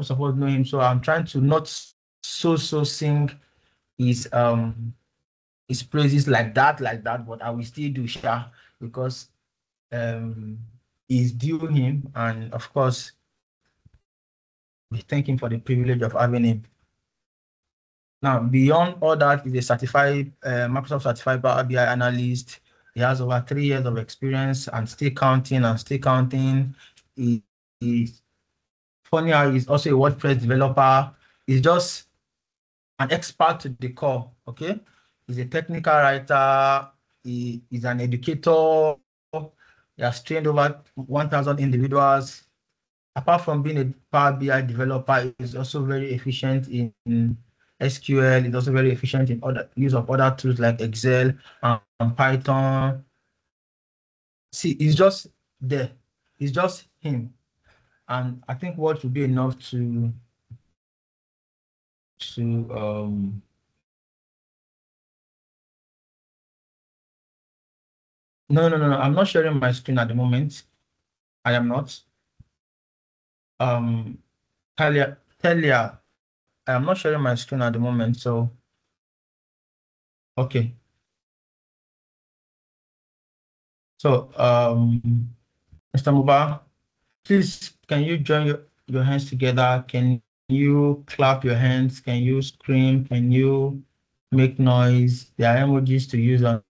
most of us know him, so I'm trying to not so sing his praises like that, but I will still do Sha because is due him, and of course we thank him for the privilege of having him. Now, beyond all that, he's a certified Microsoft certified Power BI analyst. He has over 3 years of experience and still counting and still counting. He's funny how he's also a WordPress developer. He's just an expert to the core. Okay, he's a technical writer. He is an educator. He has trained over 1,000 individuals. Apart from being a Power BI developer, he's also very efficient in SQL. He's also very efficient in other use of other tools like Excel and Python. See, he's just there. It's just him. And I think what will be enough to no, I'm not sharing my screen at the moment. I am not. Talia, I am not sharing my screen at the moment, so okay. So Mr. Mubar, please can you join your hands together? Can you clap your hands? Can you scream? Can you make noise? There are emojis to use on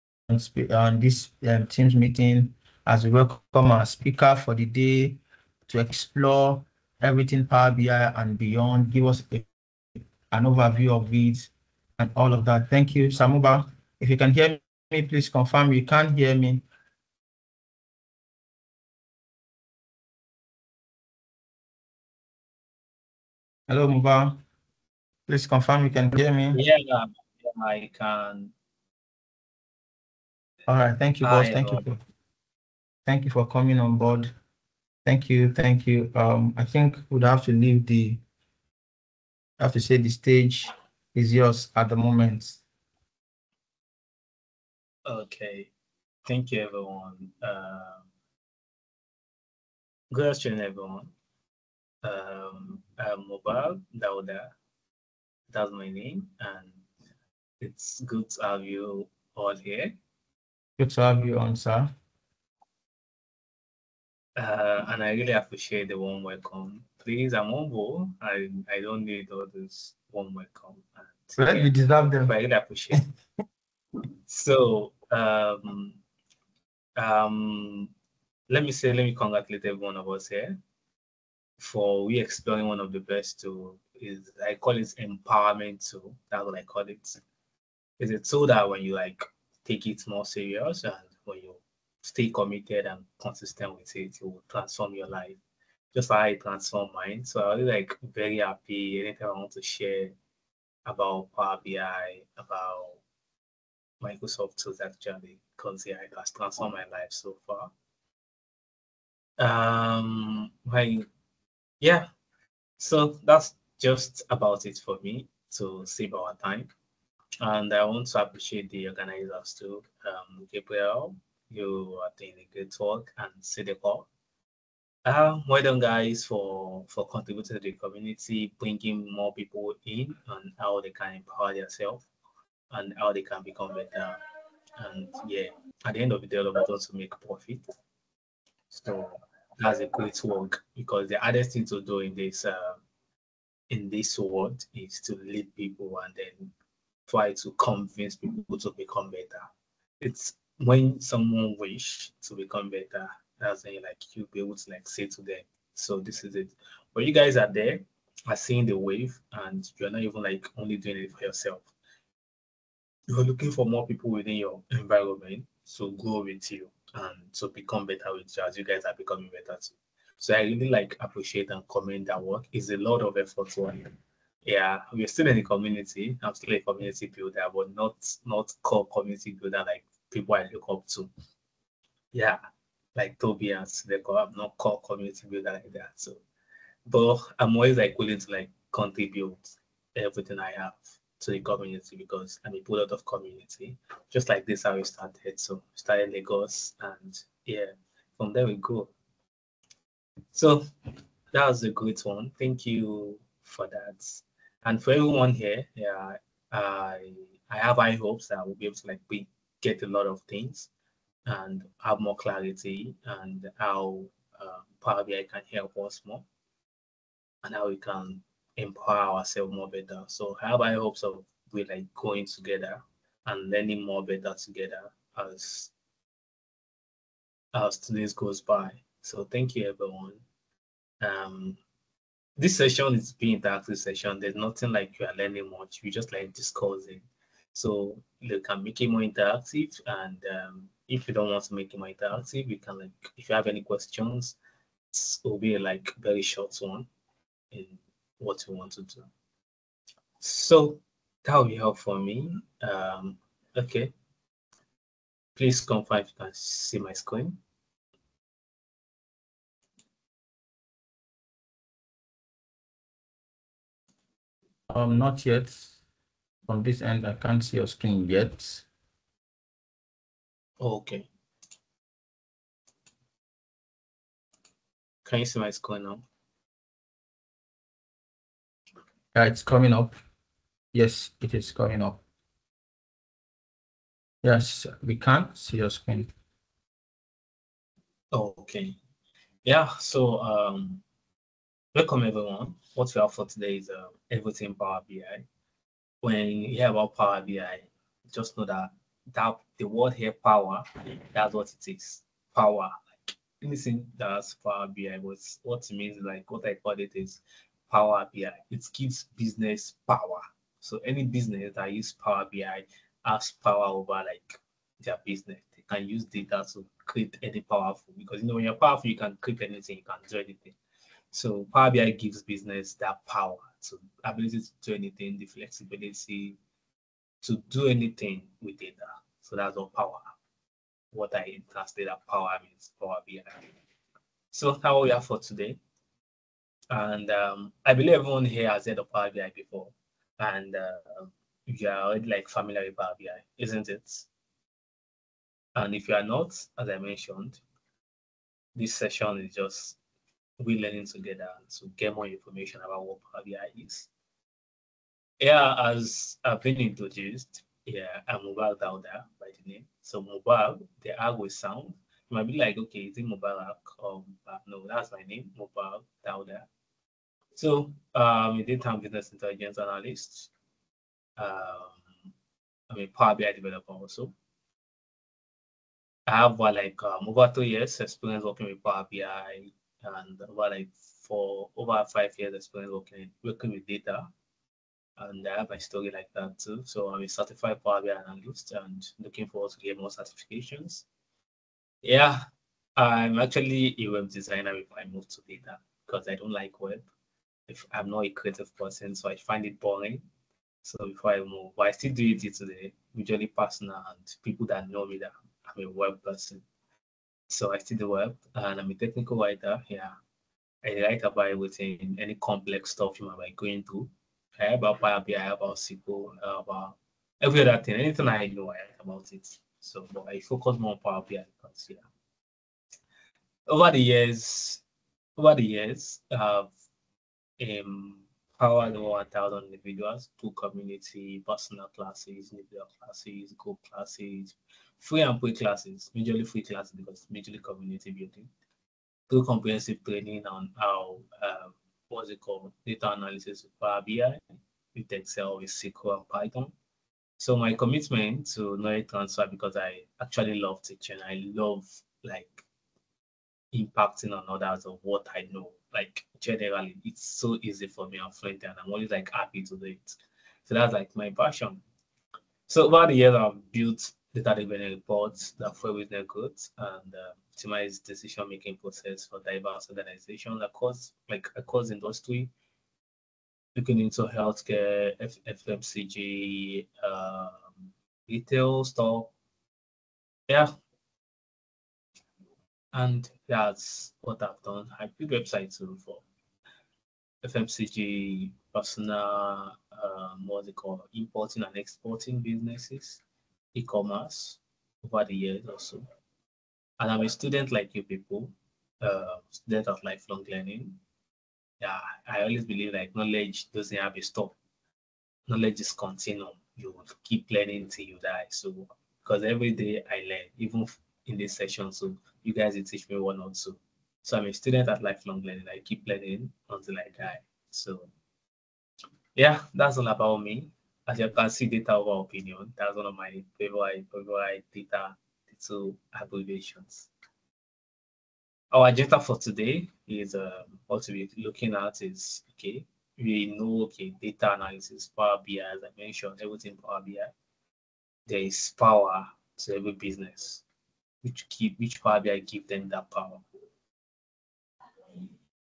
this Teams meeting as we welcome our speaker for the day to explore everything Power BI and beyond. Give us an overview of it and all of that. Thank you, Samuba. If you can hear me, please confirm you can hear me. Hello, Muba. Please confirm you can hear me. Yeah, I can. All right. Thank you, boss. Thank you for coming on board. Thank you. I think we'd have to leave I have to say the stage is yours at the moment. Okay. Thank you, everyone. Good afternoon, everyone. I'm Mubar Dauda. That's my name, and it's good to have you all here. Good to have you on, sir. And I really appreciate the warm welcome. Please, I'm humble. I don't need all this warm welcome. Well, you deserve them. But I really appreciate it. So, let me congratulate every one of us here for we exploring one of the best tool is I call it empowerment tool. That's what I call it. It's a tool that when you like take it more serious and when you stay committed and consistent with it, it will transform your life. Just like I transform mine. So I was like very happy. Anything I want to share about Power BI, about Microsoft tools actually, because yeah, it has transformed my life so far. Yeah, so that's just about it for me to save our time. And I want to appreciate the organizers too. Gabriel, you are doing a great work, and Sideko. Well done, guys, for contributing to the community, bringing more people in and how they can empower themselves and how they can become better. And yeah, at the end of the day, all of us also make profit. So that's a great work because the hardest thing to do in this world is to lead people and then try to convince people to become better. It's when someone wish to become better, that's when like you'll be able to like say to them, so this is it. But you guys are there, are seeing the wave, and you're not even like only doing it for yourself. You're looking for more people within your environment to grow with you and to become better with you as you guys are becoming better too. So I really like appreciate and commend that work. It's a lot of effort work. Yeah, we're still in the community. I'm still a community builder, but not core community builder like people I look up to. Yeah, like Toby and Sideko. I'm not core community builder like that. So, but I'm always like willing to like contribute everything I have to the community because I'm a product of community. Just like this, how we started. So started Lagos, and yeah, from there we go. So that was a great one. Thank you for that. And for everyone here, yeah, I I have high hopes that we'll be able to like get a lot of things and have more clarity and how Power BI can help us more and how we can empower ourselves more better. So I have high hopes of we like going together and learning more better together as today's goes by. So thank you everyone. Um, this session is being interactive session. There's nothing like you are learning much. We just like discussing. So you can make it more interactive. And if you don't want to make it more interactive, you can like if you have any questions, it will be like very short one in what you want to do. So that will be help for me. Okay, please confirm if you can see my screen. Not yet. From this end, I can't see your screen yet. Okay. Can you see my screen now? Yeah, it's coming up. Yes, it is coming up. Yes, we can see your screen. Okay. Yeah. So welcome everyone. What we have for today is everything Power BI. When you hear about Power BI, just know that the word here power, that's what it is. Power. Like anything that's Power BI, what it means like what I call it is Power BI. It gives business power. So any business that use Power BI has power over like their business. They can use data to create any powerful because when you're powerful, you can create anything, you can do anything. So Power BI gives business that power to ability to do anything, the flexibility to do anything with data. So that's what power. What I translate that power means Power BI. So that's what we have for today. And I believe everyone here has heard of Power BI before. And you are already like familiar with Power BI, isn't it? And if you are not, as I mentioned, this session is just we learning together to get more information about what Power BI is. Yeah, as I've been introduced, yeah, I'm Mubar Dauda by the name. So Mubar, the R will sound. You might be like, okay, is it Mubarak or Mubar? No, that's my name, Mubar Dauda. So a data and business intelligence analyst. I'm a Power BI developer also. I have over 2 years experience working with Power BI and over 5 years experience working with data and I have my story like that too. So I'm a certified Power BI analyst and looking forward to get more certifications. Yeah, I'm actually a web designer if I move to data because I don't like web. If I'm not a creative person, so I find it boring. So before I move, but I still do it today, usually personal and people that know me that I'm a web person. So I still do web and I'm a technical writer. Yeah, I write about everything, any complex stuff you might be going through. I have about Power BI, I have about SQL, about every other thing. Anything I know, I write about it. So, but I focus more on Power BI because, yeah. Over the years, I've empowered over 1,000 individuals through community, personal classes, individual classes, group classes, free and paid classes, majorly free classes because majorly community building through comprehensive training on how what's it called data analysis with Power BI, with Excel, with SQL and Python. So my commitment to knowledge transfer because I actually love teaching. I love like impacting on others of what I know. Like generally, it's so easy for me. I'm fluent and I'm always like happy to do it. So that's like my passion. So over the years, I've built data-driven reports that fuel business growth and optimize decision-making process for diverse organizations across industry, looking into healthcare, FMCG, retail store. Yeah, and that's what I've done. I built websites too for FMCG, personal, what's it called, importing and exporting businesses, e-commerce over the years also. And I'm a student like you people, student of lifelong learning. Yeah, I always believe like knowledge doesn't have a stop. Knowledge is continuum. You will keep learning till you die. So because every day I learn, even in this session, so you guys will teach me one or two. So I'm a student at lifelong learning. I keep learning until I die. So yeah, that's all about me. As you can see, data over opinion. That's one of my favorite data two abbreviations. Our agenda for today is what we're looking at is okay. We know okay, data analysis, Power BI, as I mentioned, everything Power BI. There is power to every business, which Power BI give them that power.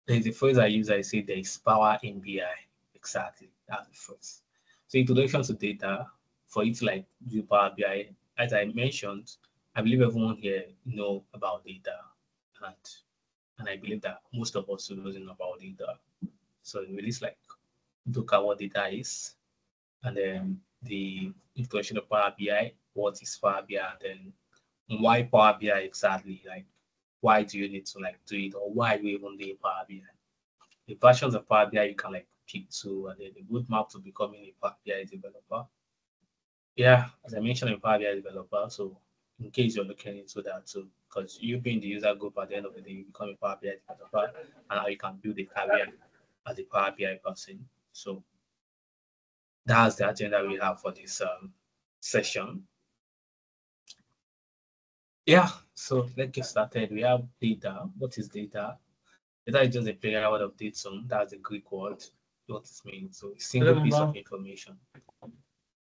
There is a phrase I use. I say there is power in BI. Exactly, that's the phrase. So introduction to data for it to like do Power BI. As I mentioned, I believe everyone here know about data, and and I believe that most of us knows about data. So we just like look at what data is, and then the introduction of Power BI, what is Power BI, and then why Power BI exactly, like why do you need to like do it, or why we even do Power BI. The versions of Power BI you can like pick two, and then the roadmap to becoming a Power BI developer. Yeah, as I mentioned, I'm a Power BI developer, so in case you're looking into that too, because you being the user group at the end of the day, you become a Power BI developer, and how you can build a career as a Power BI person. So that's the agenda we have for this session. Yeah, so let's get started. We have data. What is data? Data is just a player word of data. That's a Greek word. What it means. So a Hello, single piece of Mubar. information.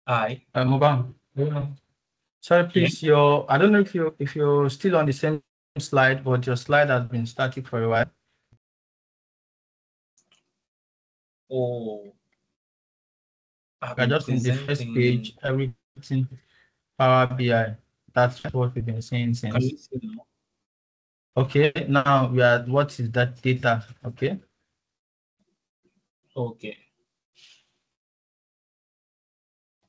I Mubar. Yeah. Sorry, yeah. please. I don't know if you're still on the same slide, but your slide has been static for a while. Oh, I've We're been just in the first page, presenting. everything Power BI. That's what we've been saying Can since. you see now? Okay, now we are. What is that data? Okay. Okay.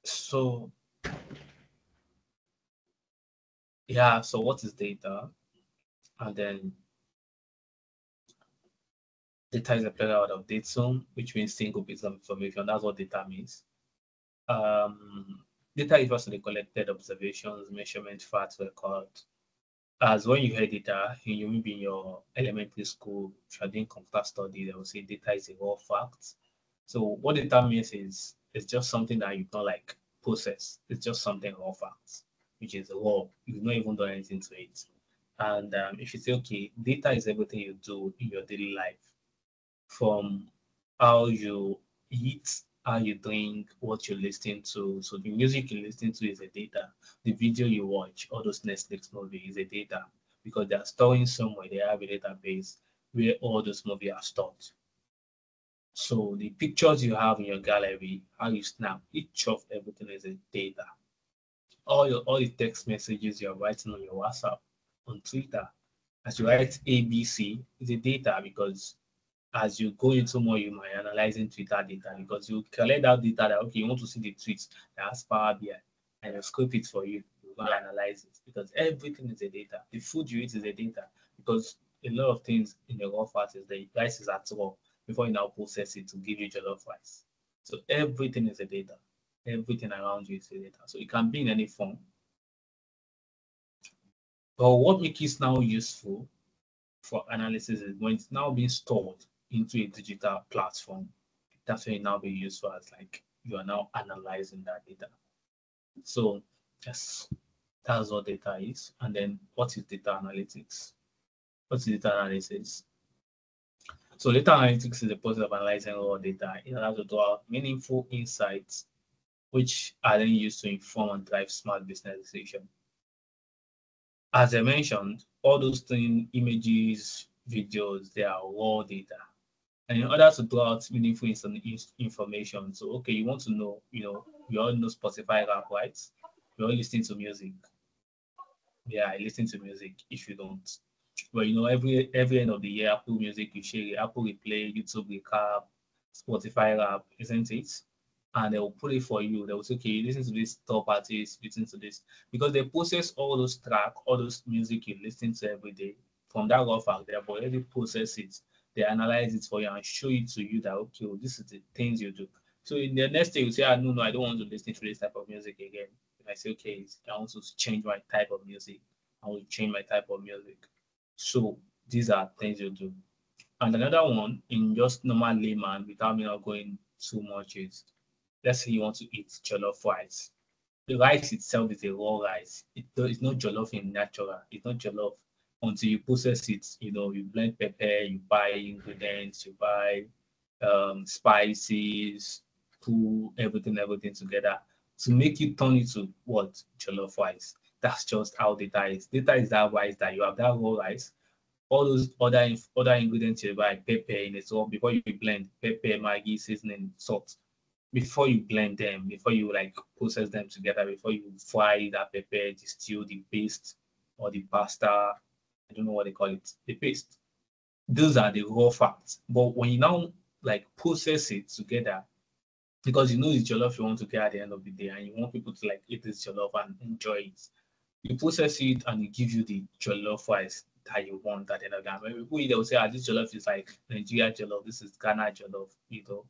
So yeah. So what is data? And then data is a player word of data, which means single piece of information. That's what data means. Um, Data is also the collected observations, measurement, facts, record. As when you hear data, you maybe in your elementary school, if you're doing computer study, they will say data is a raw fact. So what data means is it's just something that you don't like process. It's just something raw facts, which is raw. You've not even done anything to it. And if you say, okay, data is everything you do in your daily life, from how you eat, how you drink, what you're listening to. So the music you listen to is a data. The video you watch, all those Netflix movies is a data because they are storing somewhere. They have a database where all those movies are stored. So the pictures you have in your gallery, how you snap, each of everything is a data. All the text messages you're writing on your WhatsApp, on Twitter, as you write ABC, is a data because as you go into more, you might analyzing Twitter data because you collect that data that okay, you want to see the tweets that has Power BI and you scope it for you. You're gonna analyze it because everything is a data. The food you eat is a data because a lot of things in the raw fat is the rice is at raw before you now process it to give you jollof rice. So everything is a data. Everything around you is a data. So it can be in any form. But what makes it now useful for analysis is when it's now being stored into a digital platform. That's when it now be useful as like you are now analyzing that data. So yes, that's what data is. And then what is data analytics? What is data analysis? So data analytics is the process of analyzing raw data in order to draw out meaningful insights, which are then used to inform and drive smart business decisions. As I mentioned, all those things, images, videos, they are raw data. And in order to draw out meaningful information, so okay, you want to know, we all know Spotify rap, right? We all listen to music. Yeah, I listen to music if you don't. But every end of the year, Apple Music you share, Apple Replay, YouTube Recap, Spotify rap, isn't it? And they will put it for you. They will say, okay, you listen to this top artist, listen to this. Because they process all those music you listen to every day from that raw fact, they have already processed it they analyze it for you and show it to you that okay, well, this is the things you do. So in the next day you say, ah, no, I don't want to listen to this type of music again. And I say, okay, I want to change my type of music. I will change my type of music. So these are things you do. And another one in just normal layman without me not going too much is, let's say you want to eat jollof rice. The rice itself is a raw rice. It's not jollof in natural. It's not jollof until you process it. You know, you blend pepper, you buy ingredients, you buy spices, pull everything together to make it turn into what jollof rice. That's just how data is. Data is that rice that you have that raw rice. All those other ingredients you buy, pepper in it, so before you blend pepper, Maggi, seasoning, salt, before you blend them, before you like process them together, before you fry that pepper, the stew, the paste, or the pasta, I don't know what they call it, the paste. Those are the raw facts. But when you now like process it together, because you know it's jollof you want to get at the end of the day, and you want people to like eat this jollof and enjoy it, you process it and it gives you the jollof rice that you want at the end of the day. When people eat, they will say, ah, this jollof is like Nigeria jollof, this is Ghana jollof, you know.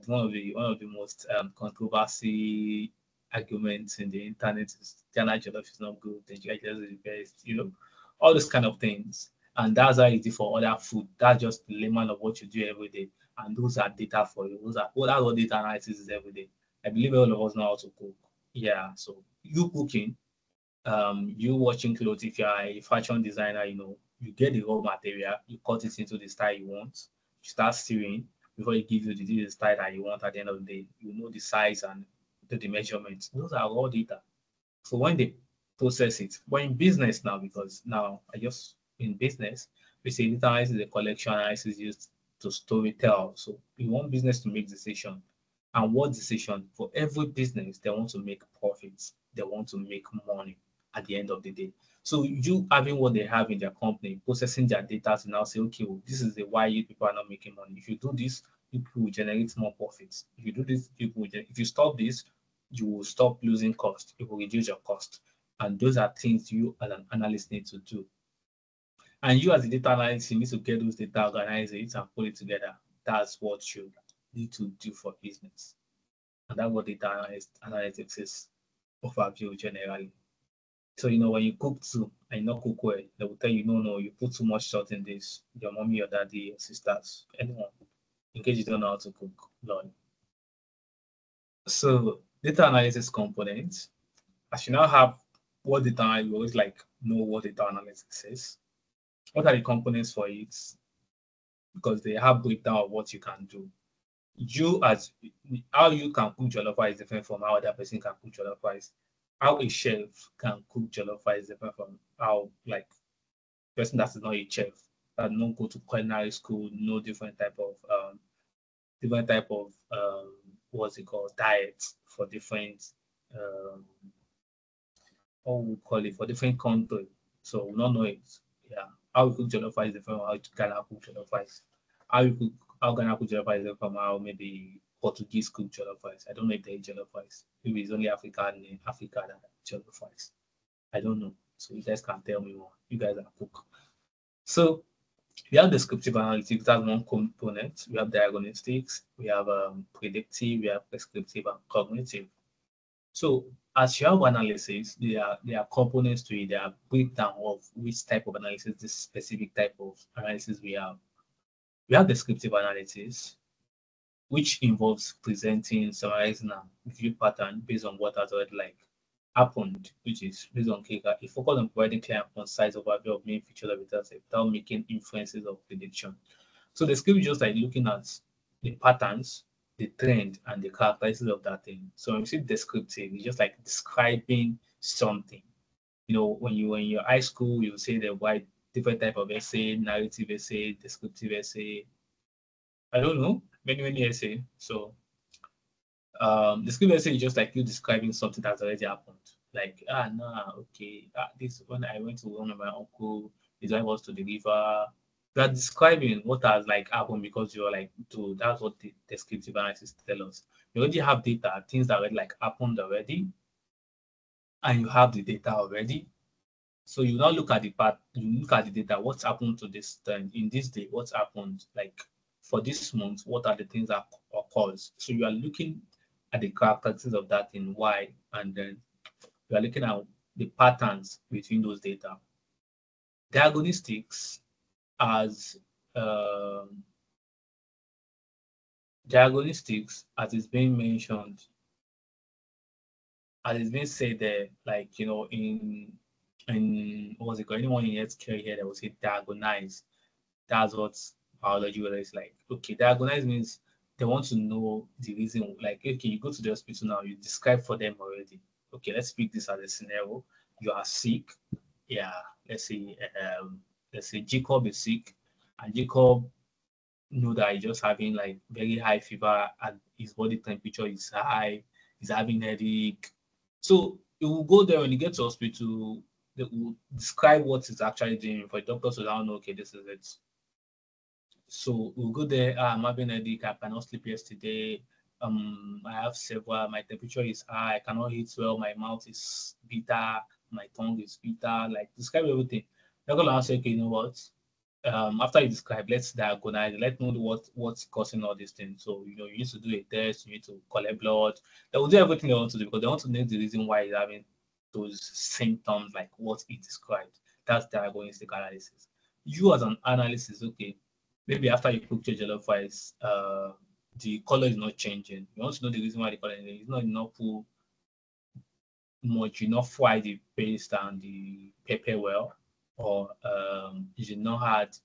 One of the most controversy arguments in the internet is Ghana jollof is not good, Nigeria jollof is the best, you know, all those kind of things. And that's how it is for other food. That's just the layman of what you do every day. And those are data for you. That's what data analysis is every day. I believe all of us know how to cook. Yeah. So you cooking, you watching clothes, if you are a fashion designer, you know, you get the raw material, you cut it into the style you want, you start sewing before you give you the style that you want at the end of the day. You know the size and do the measurements. Those are raw data. So when they process it, but in business now, because now I just in business, we say data analysis is a collection analysis used to story tell. So you want business to make decision. And what decision? For every business, they want to make profits. They want to make money at the end of the day. So you having what they have in their company, processing their data to now say, okay, well, this is the why you people are not making money. If you do this, people will generate more profits. If you do this, if you stop this, you will stop losing cost. It will reduce your cost. And those are things you as an analyst need to do. And you as a data analyst, you need to get those data, organize it, and put it together. That's what you need to do for business. And that's what analytics is overview generally. So, you know, when you cook too and you not cook well, they will tell you, no, you put too much salt in this. Your mommy, your daddy, your sisters, anyone, in case you don't know how to cook, Lord. So, data analysis components, as you now have what data, you always like know what data analytics is. What are the components for it? Because they have breakdown of what you can do. You as how you can cook jollof rice is different from how other person can cook jollof rice. How a chef can cook jollof rice is different from how like person that is not a chef that don't go to culinary school, no different type of what's it called diets for different um what we call it for different country. So we don't know it. Yeah. How we cook jollof rice is different from how Ghana cook jollof rice. How you cook how Ghana cook jollof rice is different from how maybe Portuguese cook jollof rice. I don't know if they eat jollof rice. Maybe it's only Africa that jollof rice. I don't know. So you guys can tell me more. You guys are cook. So we have descriptive analytics, that's one component. We have diagnostics, we have predictive, we have prescriptive and cognitive. So as you have analysis, there are components to it. There are breakdown of which type of analysis, this specific type of analysis we have. We have descriptive analysis, which involves presenting, summarizing, and view pattern based on what has already like happened, which is based on Kika. It focus on providing clear and concise overview of main features of a data set without making inferences of prediction. So the script is just like looking at the patterns, the trend, and the characteristics of that thing. So when you see descriptive, it's just like describing something. You know, when you're in your high school, you say the wide different type of essay, narrative essay, descriptive essay. I don't know, many essay. So the script essay is just like you describing something that's already happened. Like, okay, this when I went to one of my uncle, his wife was to the river. You are describing what has like happened because you're like, dude, that's what the descriptive analysis tell us. You already have data, things that already like happened already, and you have the data already. So you now look at the part, you look at the data, what's happened to this time in this day, what's happened like for this month, what are the things that occurs. So you are looking at the characteristics of that in Y, and then you are looking at the patterns between those data. Diagnostics as um, diagnostics, as is being mentioned, as it's been said there, like in what was it called? Anyone in healthcare here that will say diagnose. That's what biology is like. Okay, diagnose means they want to know the reason. Like, okay, you go to the hospital now, you describe for them already. Okay, let's pick this as a scenario. You are sick. Yeah, let's say let's say Jacob is sick, and Jacob know that he's just having like very high fever and his body temperature is high, he's having headache. So he will go there when he gets to hospital, they will describe what he's actually doing for the doctor to now know, okay, this is it. So we'll go there, I'm having headache, I cannot sleep yesterday. I have several, my temperature is high, I cannot eat well, my mouth is bitter, my tongue is bitter, like describe everything. They're gonna say, okay, you know what? After you describe, let's diagnose, let's know what's causing all these things. So you need to do a test, you need to collect blood. They will do everything they want to do because they want to know the reason why he's having those symptoms like what he described. That's diagnostic analysis. You as an analyst is okay. Maybe after you cook your jollof rice, the color is not changing. You want to know the reason why the color is not enough much, you not fry the paste and the pepper well, or you not had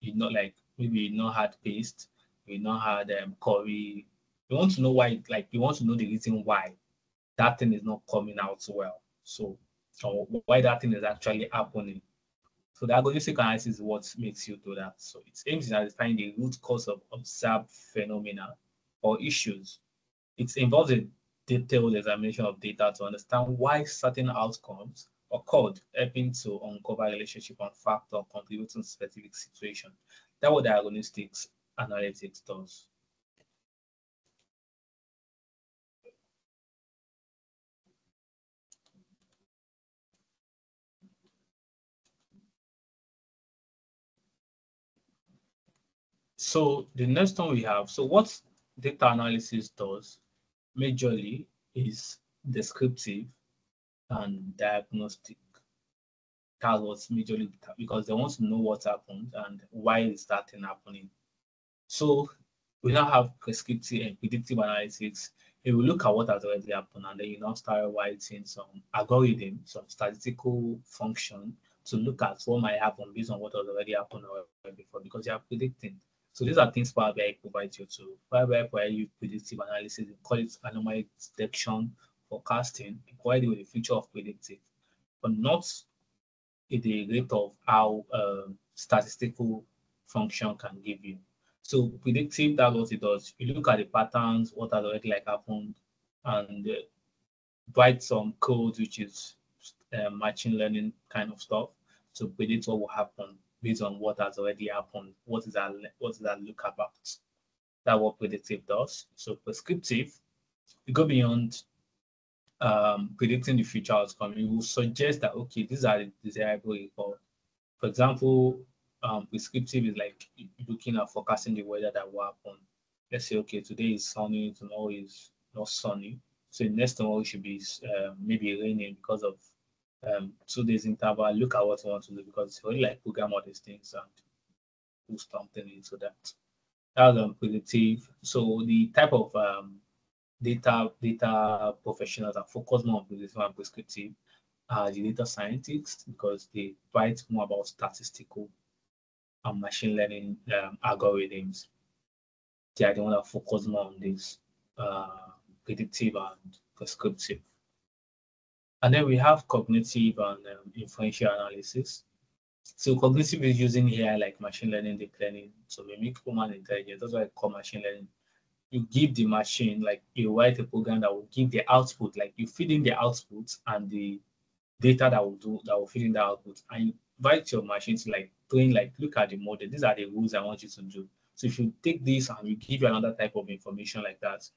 you not like maybe you not had paste, you not had curry. You want to know why, like you want to know the reason why that thing is not coming out well. So or why that thing is actually happening. So the algorithmic analysis is what makes you do that. So it aims at finding the root cause of observed phenomena or issues. It involves a detailed examination of data to understand why certain outcomes occurred, helping to uncover relationship and factor contributing to specific situation. That's what diagnostics analytics does. So the next one we have, so what data analysis does majorly is descriptive and diagnostic. That's what's majorly because they want to know what happened and why is that thing happening. So we now have prescriptive and predictive analytics. It will look at what has already happened and then you now start writing some algorithm, some statistical function to look at what might happen based on what has already happened before because you are predicting. So these are things Power BI provides you to. Power BI provides you predictive analysis. We call it anomaly detection, forecasting. It provides you with the future of predictive, but not at the rate of how statistical function can give you. So predictive, that's what it does. You look at the patterns, what has already like happened, and write some code which is machine learning kind of stuff to predict what will happen based on what has already happened. What is that look about? That's what predictive does. So prescriptive, you go beyond predicting the future outcome. It will suggest that okay, these are the desirable results. For example, prescriptive is like looking at forecasting the weather that will happen. Let's say, okay, today is sunny, tomorrow is not sunny. So next tomorrow should be maybe raining because of 2 days interval. Look at what you want to do because it's really like program all these things and put something into that. That's predictive. So the type of data professionals that focus more on predictive and prescriptive are the data scientists because they write more about statistical and machine learning algorithms. They are the ones that focus more on this predictive and prescriptive. And then we have cognitive and inferential analysis. So cognitive is using AI like machine learning, deep learning to mimic human intelligence. That's why I call machine learning. You give the machine, like you write a program that will give the output, like you feed in the output and the data that will feed in the output, and you invite your machine to like train, like look at the model. These are the rules I want you to do. So if you take this and we give you another type of information like that,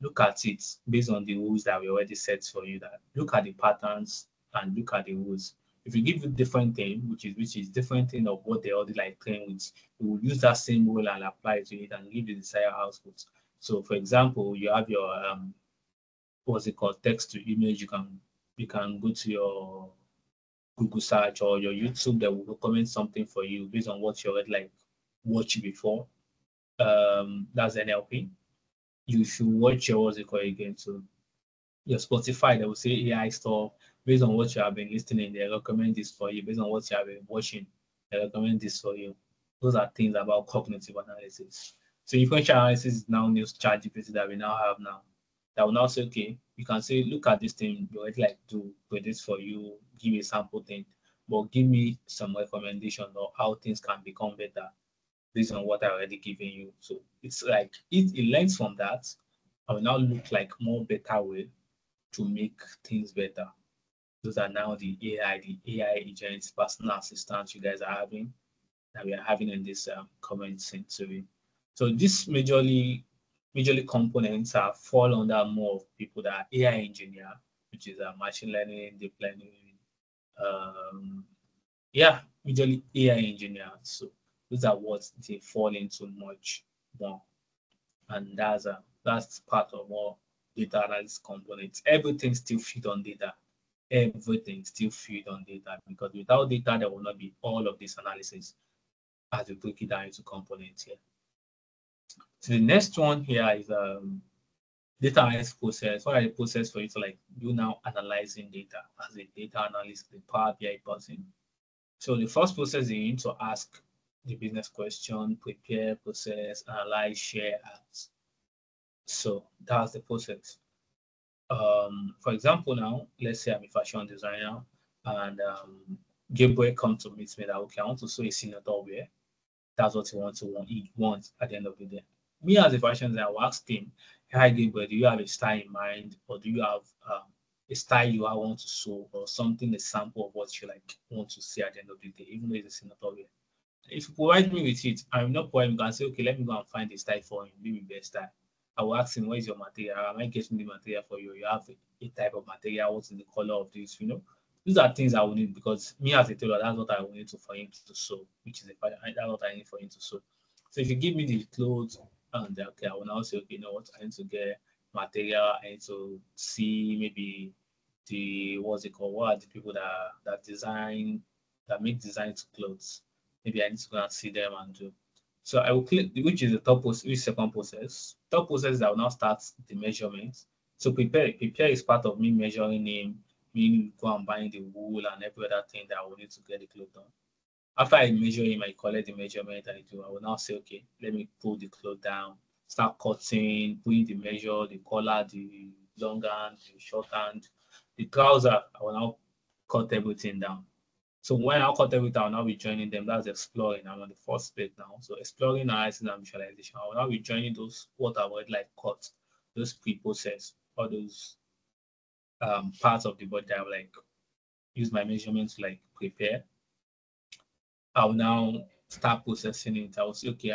look at it based on the rules that we already set for you. That look at the patterns and look at the rules. If you give you different thing, which is different thing of what they already like train with, you will use that same rule and apply it to it and give the desired output. So for example, you have your what's it called, text to image. You can go to your Google search or your YouTube that will recommend something for you based on what you already like watched before. That's NLP. You should watch your what's it called again. So your Spotify, they will say AI stuff based on what you have been listening. They recommend this for you based on what you have been watching. They recommend this for you. Those are things about cognitive analysis. So inferential analysis is now new ChatGPT that we now have now. That will now say, okay, you can say, look at this thing, you already like to predict for you, give a sample thing, but give me some recommendation or how things can become better based on what I already given you. So it's like it learns from that. I will now look like more better way to make things better. Those are now the AI agents, personal assistants you guys are having that we are having in this comment century. So this majorly components are fall under more of people that are AI engineer, which is machine learning, deep learning, um, yeah, majorly AI engineer. So those are what they fall into much more, and that's part of all data analysis components. Everything still feed on data. Everything still feed on data because without data there will not be all of this analysis as we break it down into components here. So the next one here is data analysis process. What are the process for you to like do now analyzing data as a data analyst, the Power BI person? So the first process is you need to ask the business question, prepare, process, analyze, share, act. So that's the process. For example, now let's say I'm a fashion designer and Gabriel comes to meet me that okay, I want to sew a senator wear. That's what he wants at the end of the day. Me as a fashion designer, I will ask him, hi Gabriel, do you have a style in mind or do you have a style you want to sew or something, a sample of what you like want to see at the end of the day, even though it's a senator wear. If you provide me with it, I'm not provide, you can say, okay, let me go and find a style for him, maybe best style. I will ask him, what is your material? Am I getting the material for you? You have a type of material, what's the color of this, These are things I will need because me as a tailor, that's what I will need to for him to sew, which is that's what I need for him to sew. So if you give me the clothes and okay, I will now say, okay, you know what, I need to get material, I need to see maybe the what's it called? What are the people that design that make designs to clothes? Maybe I need to go and see them and do. So I will click which is the top process, which second process. Top process is I will now start the measurement. So prepare is part of me measuring him, me go and buying the wool and every other thing that I will need to get the clothes done. After I measure him, I collect the measurement and I will now say, okay, let me pull the cloth down, start cutting, putting the measure, the collar, the long hand, the short hand, the trouser. I will now cut everything down. So when I cut everything, I'll now be joining them. That's exploring. I'm on the first page now. So exploring, analysis, and visualization. I will now be joining those what I've already like cut, those pre-process, all those parts of the body that I will like use my measurements to like prepare. I'll now start processing it. I will say, okay,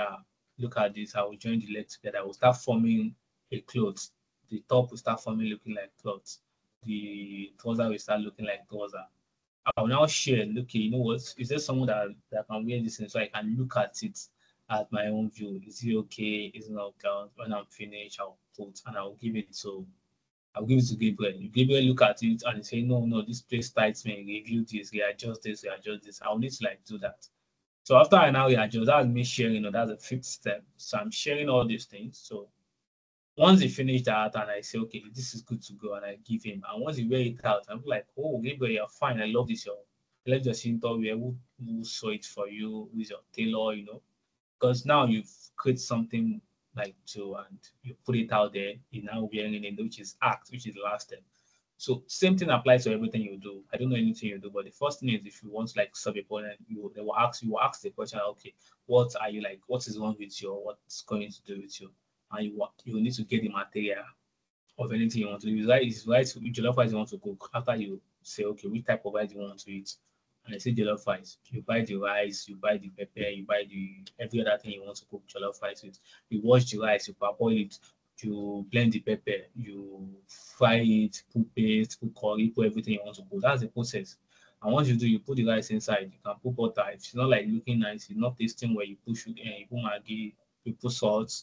look at this. I will join the leg together. I will start forming a cloth. The top will start forming looking like cloth. The trouser will start looking like trouser. I will now share, look, you know what? Is there someone that can wear this thing so I can look at it at my own view? Is it okay? Is it not okay? When I'm finished, I'll put and I'll give it to Gabriel. If Gabriel look at it and say, no, no, this place tights me, review this, readjust this, readjust this. I'll need to like do that. So after I now readjust, that's me sharing, that's the fifth step. So I'm sharing all these things. So once he finished that and I say, okay, this is good to go, and I give him, and once he wear it out, I'm like, oh, Gabriel, you're fine. I love this. I love your senator wear. Who saw it for you? Who is your tailor? Because now you've created something like to and you put it out there. You're now wearing it, which is act, which is the last step. So same thing applies to everything you do. I don't know anything you do, but the first thing is if you want to like solve a problem, they will ask the question, okay, what are you like? What is wrong with you? Or what's going to do with you? And you need to get the material of anything you want to do. It's right jollof rice you want to cook. After you say, okay, which type of rice you want to eat? And I say jollof rice. You buy the rice, you buy the pepper, you buy the every other thing you want to cook jollof rice with. You wash the rice, you parboil it, you blend the pepper, you fry it, put paste, put curry, put everything you want to put. That's the process. And once you do, you put the rice inside. You can put butter. If it's not like looking nice, it's not tasting where you put sugar and you put maggi, you put salt.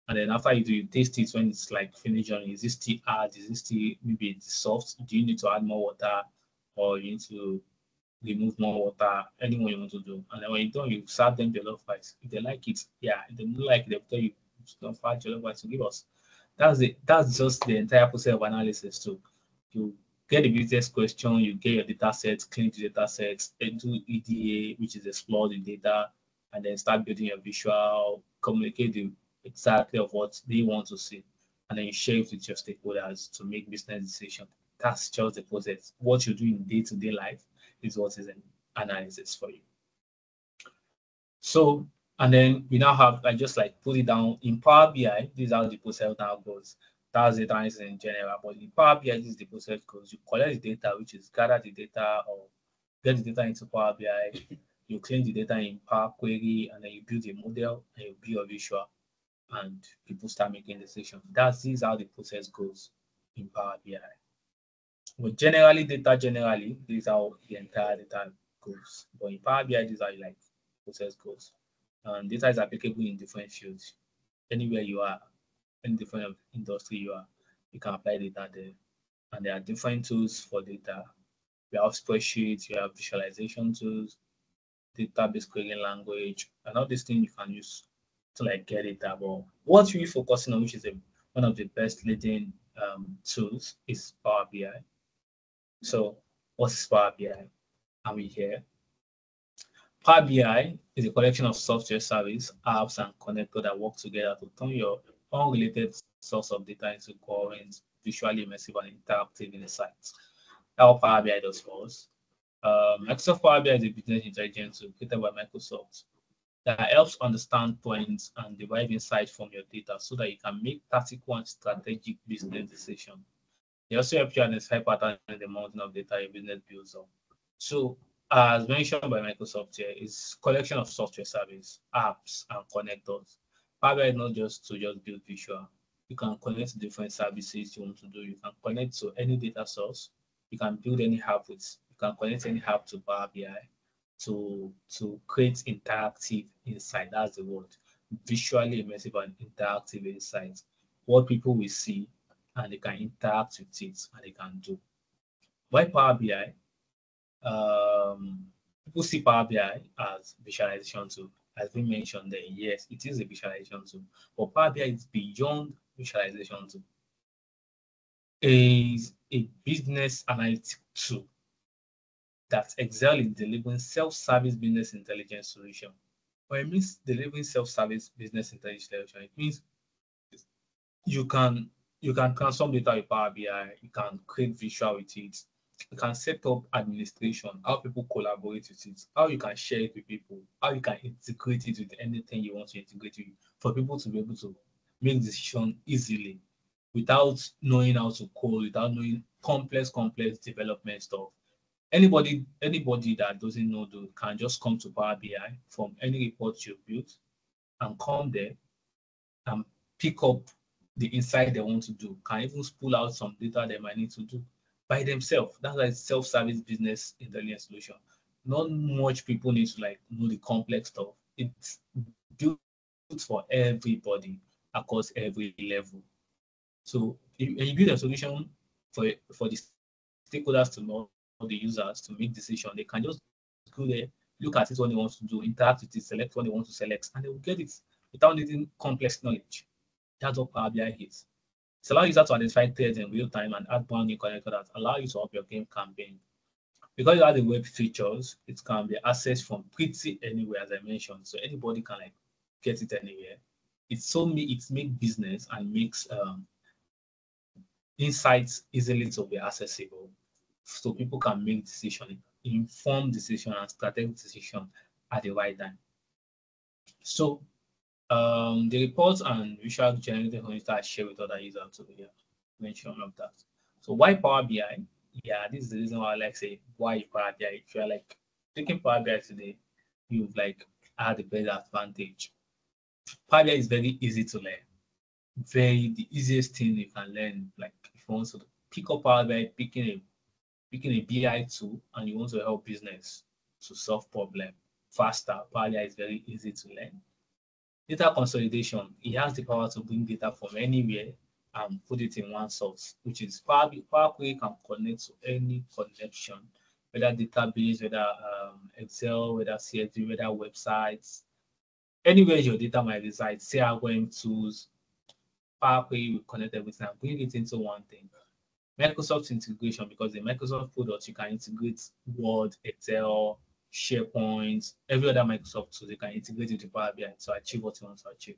And then after you do, you taste it when it's like finished. On is it still hard? Is it still maybe it's soft? Do you need to add more water, or you need to remove more water? Anyone you want to do. And then when you're done, you serve them jollof rice. If they like it, yeah. If they don't like it, they'll tell you don't fat jollof rice to give us. That's it. That's just the entire process of analysis too. You get the business question, you get your data sets, clean the data sets, and do EDA, which is explore the data, and then start building your visual, communicate the exactly of what they want to see, and then you share it with your stakeholders to make business decisions. That's just the process. What you do in day-to-day life is what is an analysis for you. So, and then we now have, I just like put it down in Power BI. This is how the process now goes. That's data analysis in general. But in Power BI, this is the process goes. You collect the data, which is gather the data or get the data into Power BI. You clean the data in Power Query, and then you build a model and you build a visual, and people start making decisions. This is how the process goes in Power BI. But generally, this is how the entire data goes. But in Power BI, this is how you like process goes. And data is applicable in different fields. Anywhere you are, any different industry you are, you can apply data there. And there are different tools for data. You have spreadsheets, you have visualization tools, database querying language, and all these things you can use to like get data. But what you're focusing on, which is one of the best leading tools, is Power BI. So, what is Power BI? Are we here? Power BI is a collection of software service, apps, and connectors that work together to turn your unrelated source of data into coherent, visually immersive, and interactive insights. That's what Power BI does for us. Microsoft Power BI is a business intelligence tool created by Microsoft that helps understand trends and derive insights from your data so that you can make tactical and strategic business decisions. They also help you identify patterns in the mountain of data your business builds up. So, as mentioned by Microsoft here, it's collection of software service, apps, and connectors. Power BI is not just to just build visual. You can connect to different services you want to do. You can connect to any data source. You can build any app with. You can connect any app to Power BI to create interactive insight. That's the word. Visually immersive and interactive insights. What people will see and they can interact with it and they can do. Why Power BI? People see Power BI as visualization tool. As we mentioned there, yes, it is a visualization tool, but Power BI is beyond visualization tool. It is a business analytic tool that excels in delivering self-service business intelligence solution. When it means delivering self-service business intelligence solution, it means you can transform data with Power BI, you can create visual with it, you can set up administration, how people collaborate with it, how you can share it with people, how you can integrate it with anything you want to integrate with for people to be able to make decisions easily without knowing how to code, without knowing complex development stuff. Anybody that doesn't know can just come to Power BI from any report you built and come there and pick up the insight they want to do, can even pull out some data they might need to do by themselves. That's like self-service business intelligence solution. Not much people need to like know the complex stuff. It's built for everybody across every level. So you build a solution for the stakeholders to know, the users to make decision. They can just go there, look at it what they want to do, interact with it, select what they want to select, and they will get it without needing complex knowledge. That's what Power BI is. It's allow users to identify threads in real time and add brand new connector that allow you to up your game campaign. Because you have the web features, it can be accessed from pretty anywhere, as I mentioned. So anybody can like get it anywhere. It makes business and makes insights easily to be accessible, so people can make decision, informed decision, and strategic decision at the right time. So the reports and visual generated from it are shared with other users to mention all of that. So why Power BI? Yeah, this is the reason why I like say why Power BI. If you're like taking Power BI today, you've like had the better advantage. Power BI is very easy to learn. The easiest thing you can learn. Like if you want to pick up Power BI, picking picking a BI tool and you want to help business to solve problem faster, Power BI is very easy to learn. Data consolidation, it has the power to bring data from anywhere and put it in one source, which is Power Query can connect to any connection, whether database, whether Excel, whether CSV, whether websites, anywhere your data might reside, CRM tools, Power Query will connect everything and bring it into one thing. Microsoft integration, because the Microsoft products you can integrate Word, Excel, SharePoint, every other Microsoft tool, they can integrate it to Power BI to achieve what you want to achieve.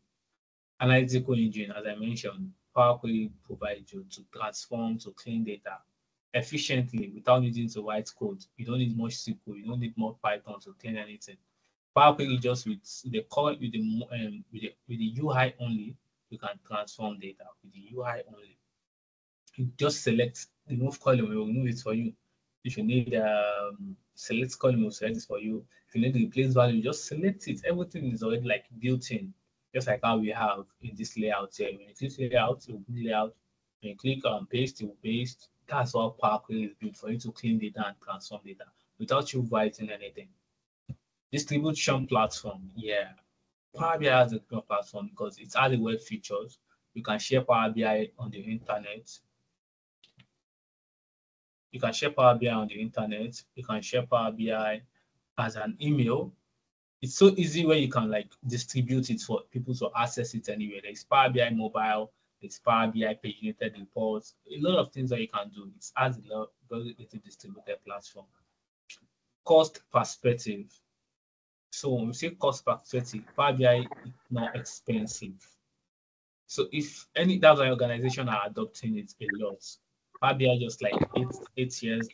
Analytical engine, as I mentioned, Power Query provides you to transform, to clean data efficiently without needing to write code. You don't need much SQL, you don't need more Python to clean anything. Power Query just with the with the UI only, you can transform data with the UI only. You just select remove column, it will remove it for you. If you need select column, it will select it for you. If you need to replace value, just select it. Everything is already like built in, just like how we have in this layout here. When you click layout, it will be layout. When you click on paste, it will paste. That's how Power Query is built for you to clean data and transform data without you writing anything. Distribution platform, yeah. Power BI has a platform because it has the web features. You can share Power BI on the internet. You can share Power BI on the internet. You can share Power BI as an email. It's so easy where you can like distribute it for people to access it anywhere. There's Power BI mobile, there's Power BI paginated reports, a lot of things that you can do. It has a lot very little distributed platform. Cost perspective. So when we say cost perspective, Power BI is not expensive. So if any that's why organizations are adopting it a lot. Power BI just like 8 years,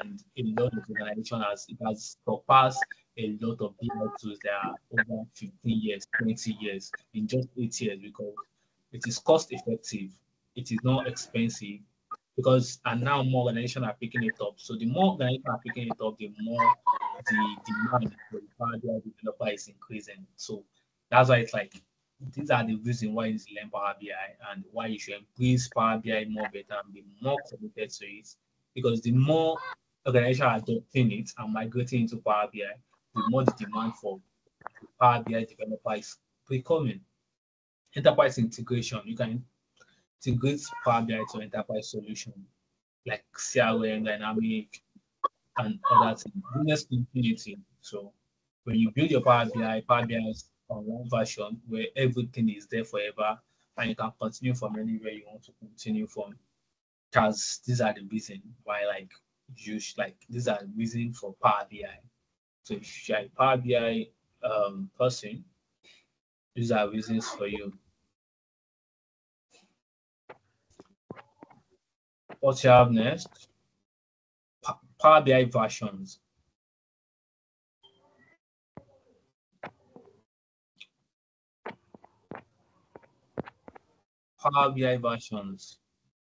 and a lot of organizations has surpassed a lot of BI tools that are over 15 years, 20 years in just 8 years because it is cost effective, it is not expensive because and now more organizations are picking it up. So the more organizations are picking it up, the more the demand for the Power BI developer is increasing. So that's why it's like these are the reasons why you should learn Power BI and why you should embrace Power BI more better and be more committed to it. Because the more organizations are adopting it and migrating into Power BI, the more the demand for Power BI developer is becoming. Enterprise integration, you can integrate Power BI to enterprise solution like CRM, Dynamic, and other things. Business continuity. So when you build your Power BI is on one version where everything is there forever and you can continue from anywhere you want to continue from. Because these are the reason why like these are the reason for Power BI. So if you're a Power BI person, these are reasons for you. What you have next? Power BI versions. Power BI versions.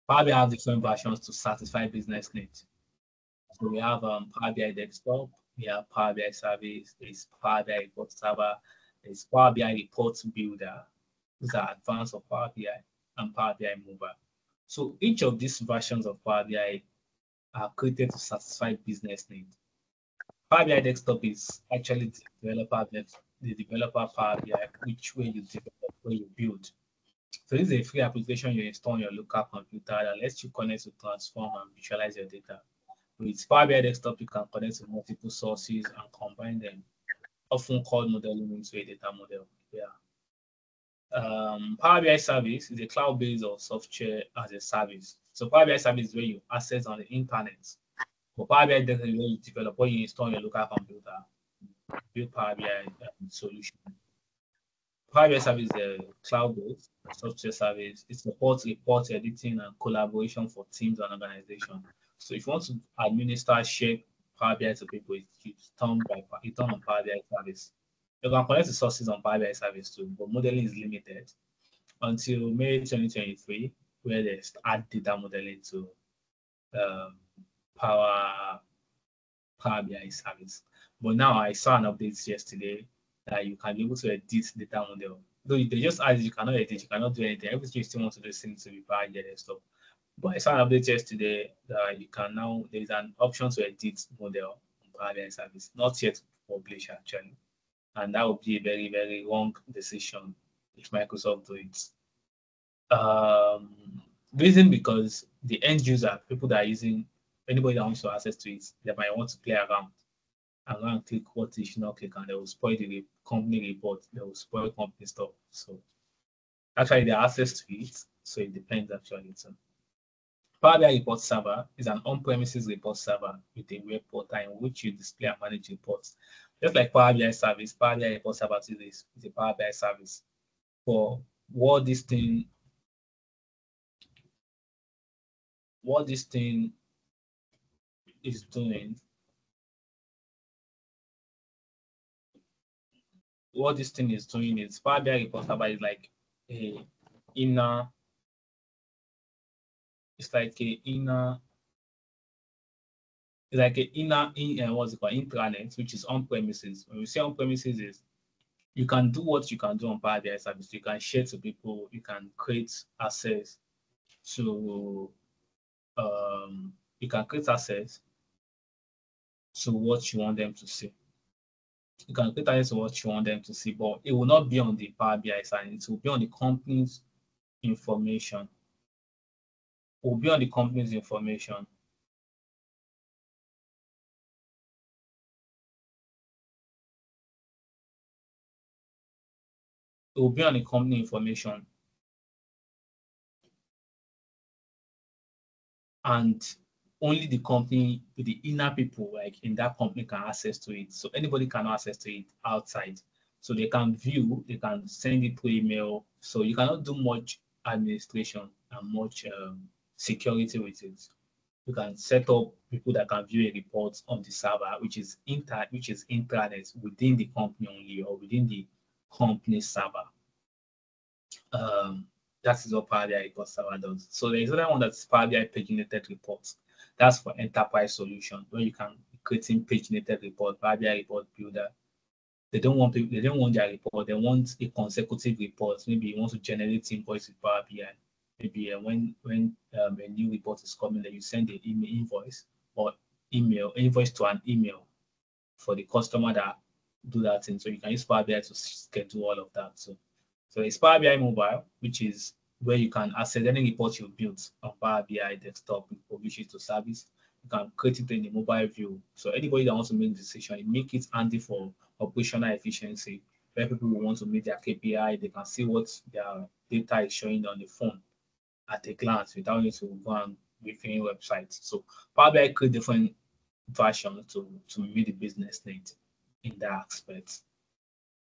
Power BI have different versions to satisfy business needs. So we have Power BI Desktop, we have Power BI Service, there's Power BI Report Server, there's Power BI Report Builder. These are advanced of Power BI and Power BI Mover. So each of these versions of Power BI are created to satisfy business needs. Power BI Desktop is actually the developer Power BI, which way you develop, where you build. So this is a free application you install on your local computer that lets you connect to transform and visualize your data. With Power BI Desktop, you can connect to multiple sources and combine them, often called modeling into a data model. Yeah. Power BI Service is a cloud-based or software as a service. So Power BI Service is where you access on the internet. For Power BI Desktop is where you develop what you install on your local computer, build Power BI solution. Power BI Service is a cloud-based software service. It supports report editing and collaboration for teams and organizations. So if you want to administer share Power BI to people, it's done on Power BI Service. You can connect the sources on Power BI Service too, but modeling is limited until May 2023, where they add data modeling to um, Power Power BI Service. But now I saw an update yesterday that you can be able to edit data model. Though they just add you cannot edit, you cannot do anything. Everything you still want to do seems to be Power BI desktop. But I saw an update yesterday that you can now, there's an option to edit model on Power BI service, not yet published actually. And that would be a very, very wrong decision if Microsoft do it. Reason because the end user, people that are using, anybody that wants to access to it, they might want to play around and go and click what they should not click, and they will spoil the company report, they will spoil company stuff. So actually, the access to it, so it depends actually. So Power BI Report Server is an on-premises report server with a web portal in which you display and manage reports. Just like Power BI service, Power BI Report Server is a Power BI service. For what this thing, what this thing is doing, what this thing is doing is Power BI Report Server is like a inner, it's like a inner, it's like an what's it called, intranet, which is on premises. When we say on premises, is you can do what you can do on Power BI service. You can share to people. You can create access to you can create access to what you want them to see. You can create access to what you want them to see, but it will not be on the Power BI side. It will be on the company's information. It will be on the company's information. It will be on the company information. And only the company, the inner people like in that company can access to it. So anybody can access to it outside. So they can view, they can send it through email. So you cannot do much administration and much security with it. You can set up people that can view a report on the server, which is intranet within the company only or within the company server. Um, that is what Power BI report server does. So there is another one that's Power BI paginated reports. That's for enterprise solution where you can creating paginated report, Power BI report builder. They don't want people, they don't want their report, they want a consecutive report. Maybe you want to generate invoice with Power BI. Maybe when a new report is coming, that you send an email invoice or email invoice to an email for the customer that do that thing. So you can use Power BI to schedule all of that. So it's Power BI Mobile, which is where you can access any report you built on Power BI desktop, you publish it to service. You can create it in a mobile view. So anybody that wants to make decision, you make it handy for operational efficiency. Where people will want to meet their KPI, they can see what their data is showing on the phone at a glance without needing to go and reviewing websites. So Power BI create different versions to meet the business need in that aspect.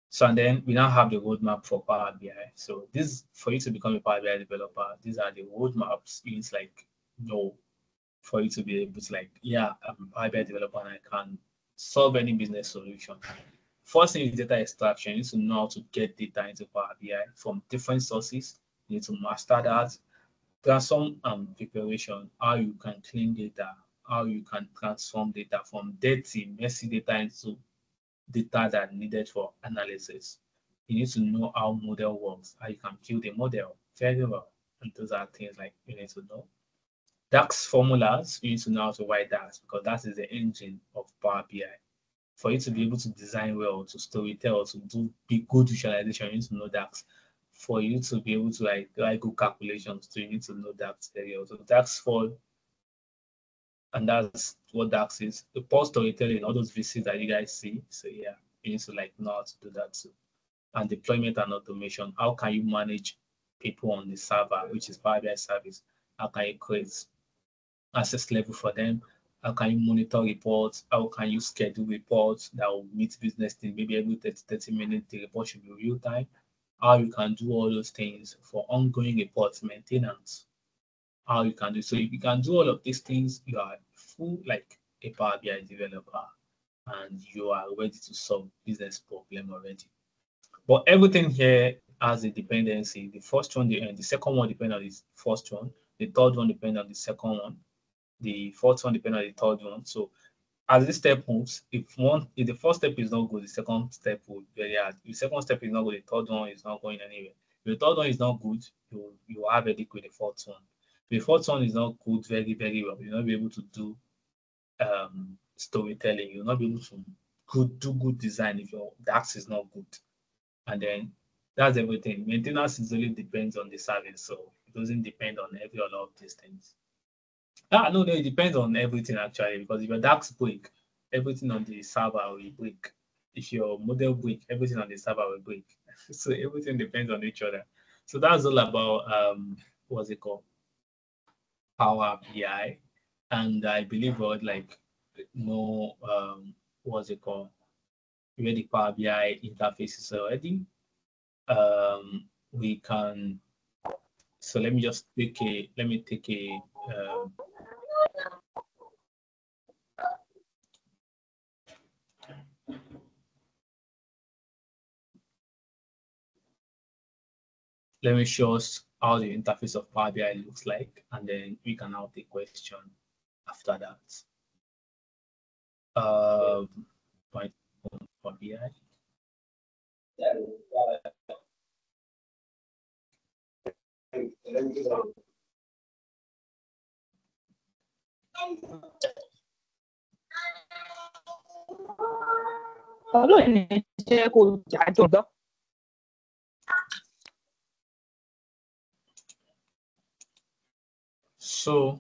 So and then we now have the roadmap for Power BI. So this for you to become a Power BI developer, these are the roadmaps. It's like no for you to be able to like, yeah, I'm a Power BI developer and I can solve any business solution. First thing is data extraction. You need to know how to get data into Power BI from different sources. You need to master that. Transform preparation, how you can clean data, how you can transform data from dirty, messy data into data that needed for analysis. You need to know how model works, how you can build a model very well. And those are things like you need to know. DAX formulas, you need to know how to write that because that is the engine of Power BI. For you to be able to design well, to storytell, to do big good visualization, you need to know DAX. For you to be able to like write good calculations, so you need to know DAX very well. So DAX for and that's what DAX is. The post storytelling, all those VCs that you guys see. So yeah, you need to like know how to do that too. And deployment and automation. How can you manage people on the server, which is Power BI service? How can you create access level for them? How can you monitor reports? How can you schedule reports that will meet business needs? Maybe every 30 minutes, the report should be real time. How you can do all those things for ongoing reports, maintenance. How you can do so. If you can do all of these things, you are full like a Power BI developer and you are ready to solve business problem already. But everything here has a dependency. The first one, the second one depends on the first one. The third one depends on the second one. The fourth one depends on the third one. So as this step moves, if the first step is not good, the second step will be very hard. If the second step is not good, the third one is not going anywhere. If the third one is not good, you have a headache with the fourth one. The fourth one is not good very, very well. You'll not be able to do storytelling. You'll not be able to do good design if your DAX is not good. And then that's everything. Maintenance is only depends on the service, so it doesn't depend on every other of these things. No, it depends on everything actually, because if your DAX break, everything on the server will break. If your model break, everything on the server will break. So everything depends on each other. So that's all about what's it called? Power BI. And I believe we would like know what's it called? Where the Power BI interface is already. We can so let me just take a let me show us how the interface of Power BI looks like, and then we can now take question after that. Point for BI. So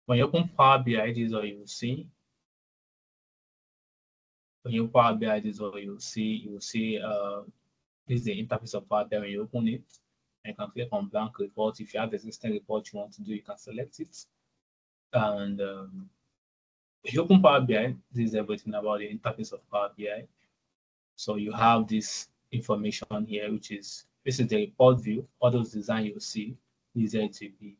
when you open Power BI, this is what you will see. When you open Power BI, this is what you will see. You will see this is the interface of Power BI when you open it. And you can click on blank report. If you have existing report you want to do, you can select it. And if you open Power BI, this is everything about the interface of Power BI. So you have this information here, which is this is the report view. All those design you'll see, this is to be.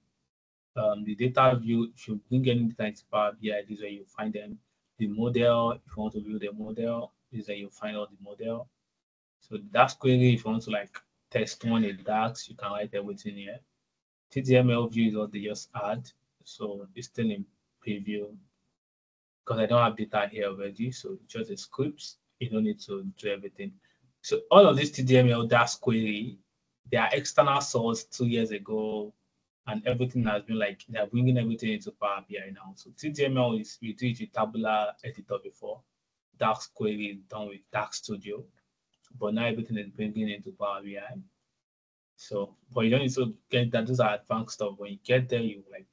The data view, if you bring any data into Power BI, this is where you find them. The model, if you want to view the model, this is where you find out the model. So that's query, if you want to like test one in DAX, you can write everything here. TTML view is what they just add. So it's still in preview because I don't have data here already. So it's just a scripts. You don't need to do everything. So all of this TDML DAX query, they are external source 2 years ago, and everything has been like they're bringing everything into Power BI now. So TDML is we do it with Tabular editor before. DAX query is done with DAX Studio, but now everything is bringing into Power BI. So, but you don't need to get that. Those are advanced stuff. When you get there, you like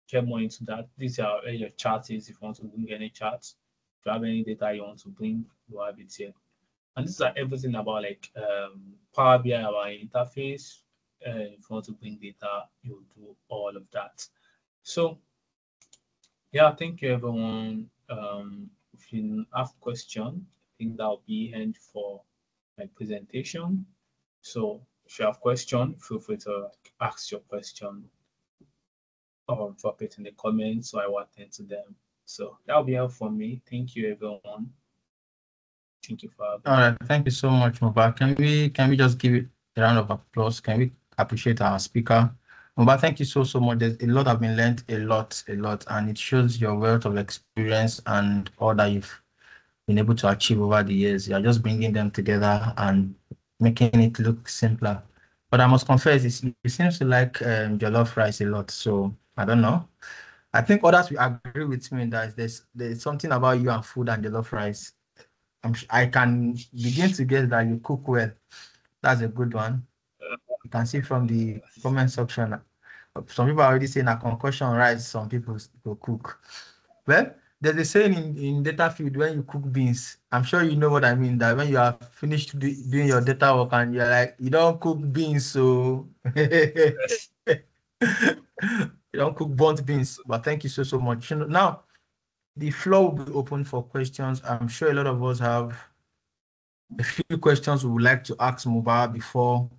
get more into that. These are where your chart is. If you want to bring any charts, if you have any data you want to bring, you have it here. And this is everything about like Power BI, our interface. If you want to bring data, you'll do all of that. So yeah, thank you everyone. If you have question, I think that'll be end for my presentation. So if you have question, feel free to ask your question or drop it in the comments so I will attend to them. So that'll be all for me. Thank you everyone. Thank you for having me. All right, thank you so much, Mubar. Can we just give it a round of applause? Can we appreciate our speaker? Mubar, thank you so much. There's a lot I've been learned, a lot, and it shows your wealth of experience and all that you've been able to achieve over the years. You're just bringing them together and making it look simpler. But I must confess, it seems to like jollof rice a lot. So I don't know. I think others will agree with me that there's something about you and food and jollof rice. I can begin to guess that you cook well. That's a good one. You can see from the comment section. Some people are already saying a concussion rice, some people will cook. Well, there's a saying in data field when you cook beans. I'm sure you know what I mean. That when you are finished doing your data work and you're like, you don't cook beans, so you don't cook burnt beans. But thank you so much. Now, the floor will be open for questions. I'm sure a lot of us have a few questions we would like to ask Mubar before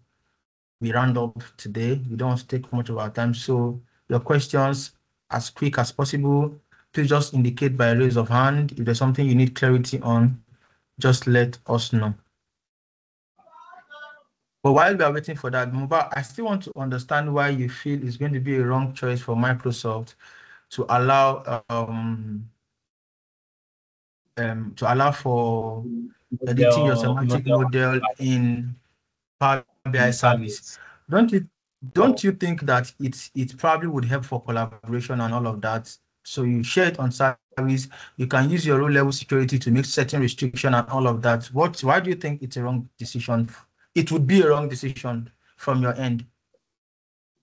we round up today. We don't want to take much of our time. So your questions as quick as possible. Please just indicate by a raise of hand. If there's something you need clarity on, just let us know. But while we are waiting for that, Mubar, I still want to understand why you feel it's going to be a wrong choice for Microsoft to allow for editing your semantic model in Power BI service. Service. Don't you don't you think that it probably would help for collaboration and all of that? So you share it on service, you can use your own level security to make certain restriction and all of that. Why do you think it's a wrong decision? It would be a wrong decision from your end.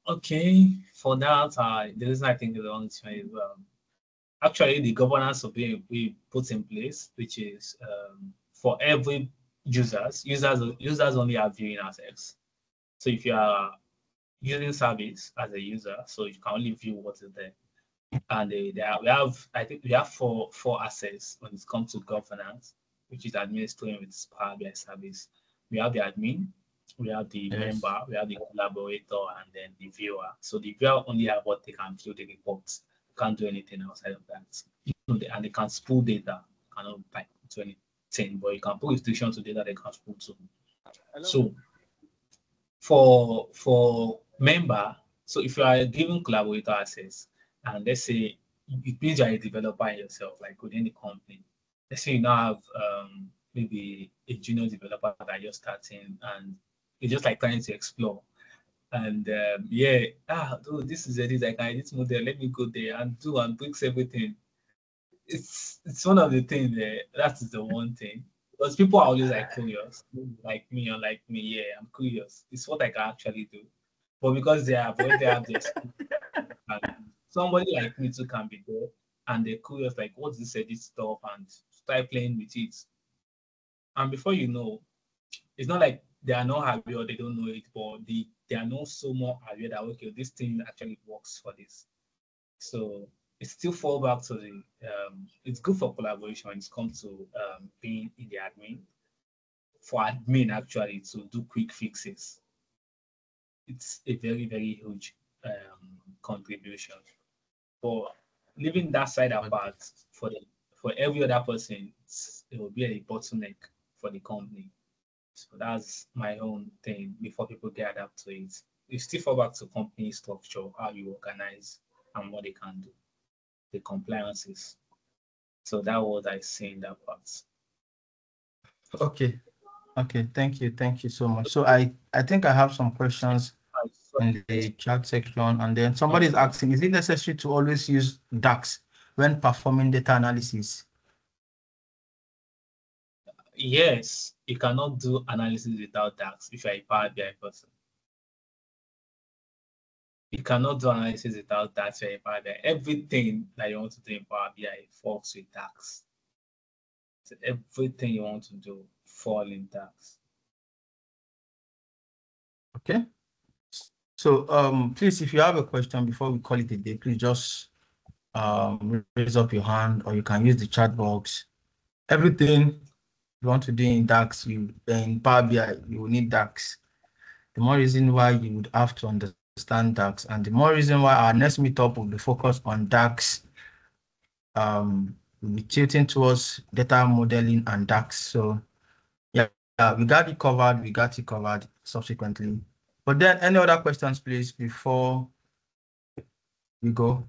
Okay, for that, the reason I think the wrong decision is actually the governance will be put in place, which is for every users only have viewing access. So if you are using service as a user, so you can only view what is there. And we have, I think we have four assets when it comes to governance, which is administering with Power BI service. We have the admin, we have the Yes. member, we have the collaborator, and then the viewer. So the viewer only have what they can view the reports. Can't do anything outside of that. And they can spool data, cannot like do anything, but you can put restrictions to data they can spool to. So for member, so if you are giving collaborator access, and let's say it means you're a developer yourself, like within the company. Let's say you now have maybe a junior developer that you're starting and you're just like trying to explore. And oh, this is a this I can edit model. Let me go there and do and fix everything. It's one of the things that is the one thing because people are always like curious, like me, yeah, I'm curious. It's what I can actually do, but because they have already have the experience, and somebody like me too can be there, and they're curious, like what's this edit stuff, and start playing with it, and before you know, it's not like they are not happy or they don't know it, but they are not so more aware that okay, this thing actually works for this. So it still fall back to the it's good for collaboration when it comes to being in the admin. For admin actually to do quick fixes, it's a very, very huge contribution. But leaving that side apart for every other person, it will be a bottleneck for the company. So that's my own thing before people get adapt to it. You still fall back to company structure, how you organize and what they can do, the compliances. So that was I see in that part. Okay. Okay. Thank you so much. So I think I have some questions in the chat section, and then somebody is Okay. asking, is it necessary to always use DAX when performing data analysis? Yes, you cannot do analysis without DAX if you're a Power BI person. You cannot do analysis without DAX if you're a Power BI. Everything that you want to do in Power BI falls with DAX. So everything you want to do fall in DAX. Okay. So please, if you have a question before we call it a day, please just raise up your hand, or you can use the chat box. Everything you want to do in DAX, in Power BI, you will need DAX. The more reason why you would have to understand DAX, and the more reason why our next meetup will be focused on DAX. We'll be tilting towards data modeling and DAX. So yeah, we got it covered. We got it covered subsequently. But then any other questions, please, before we go?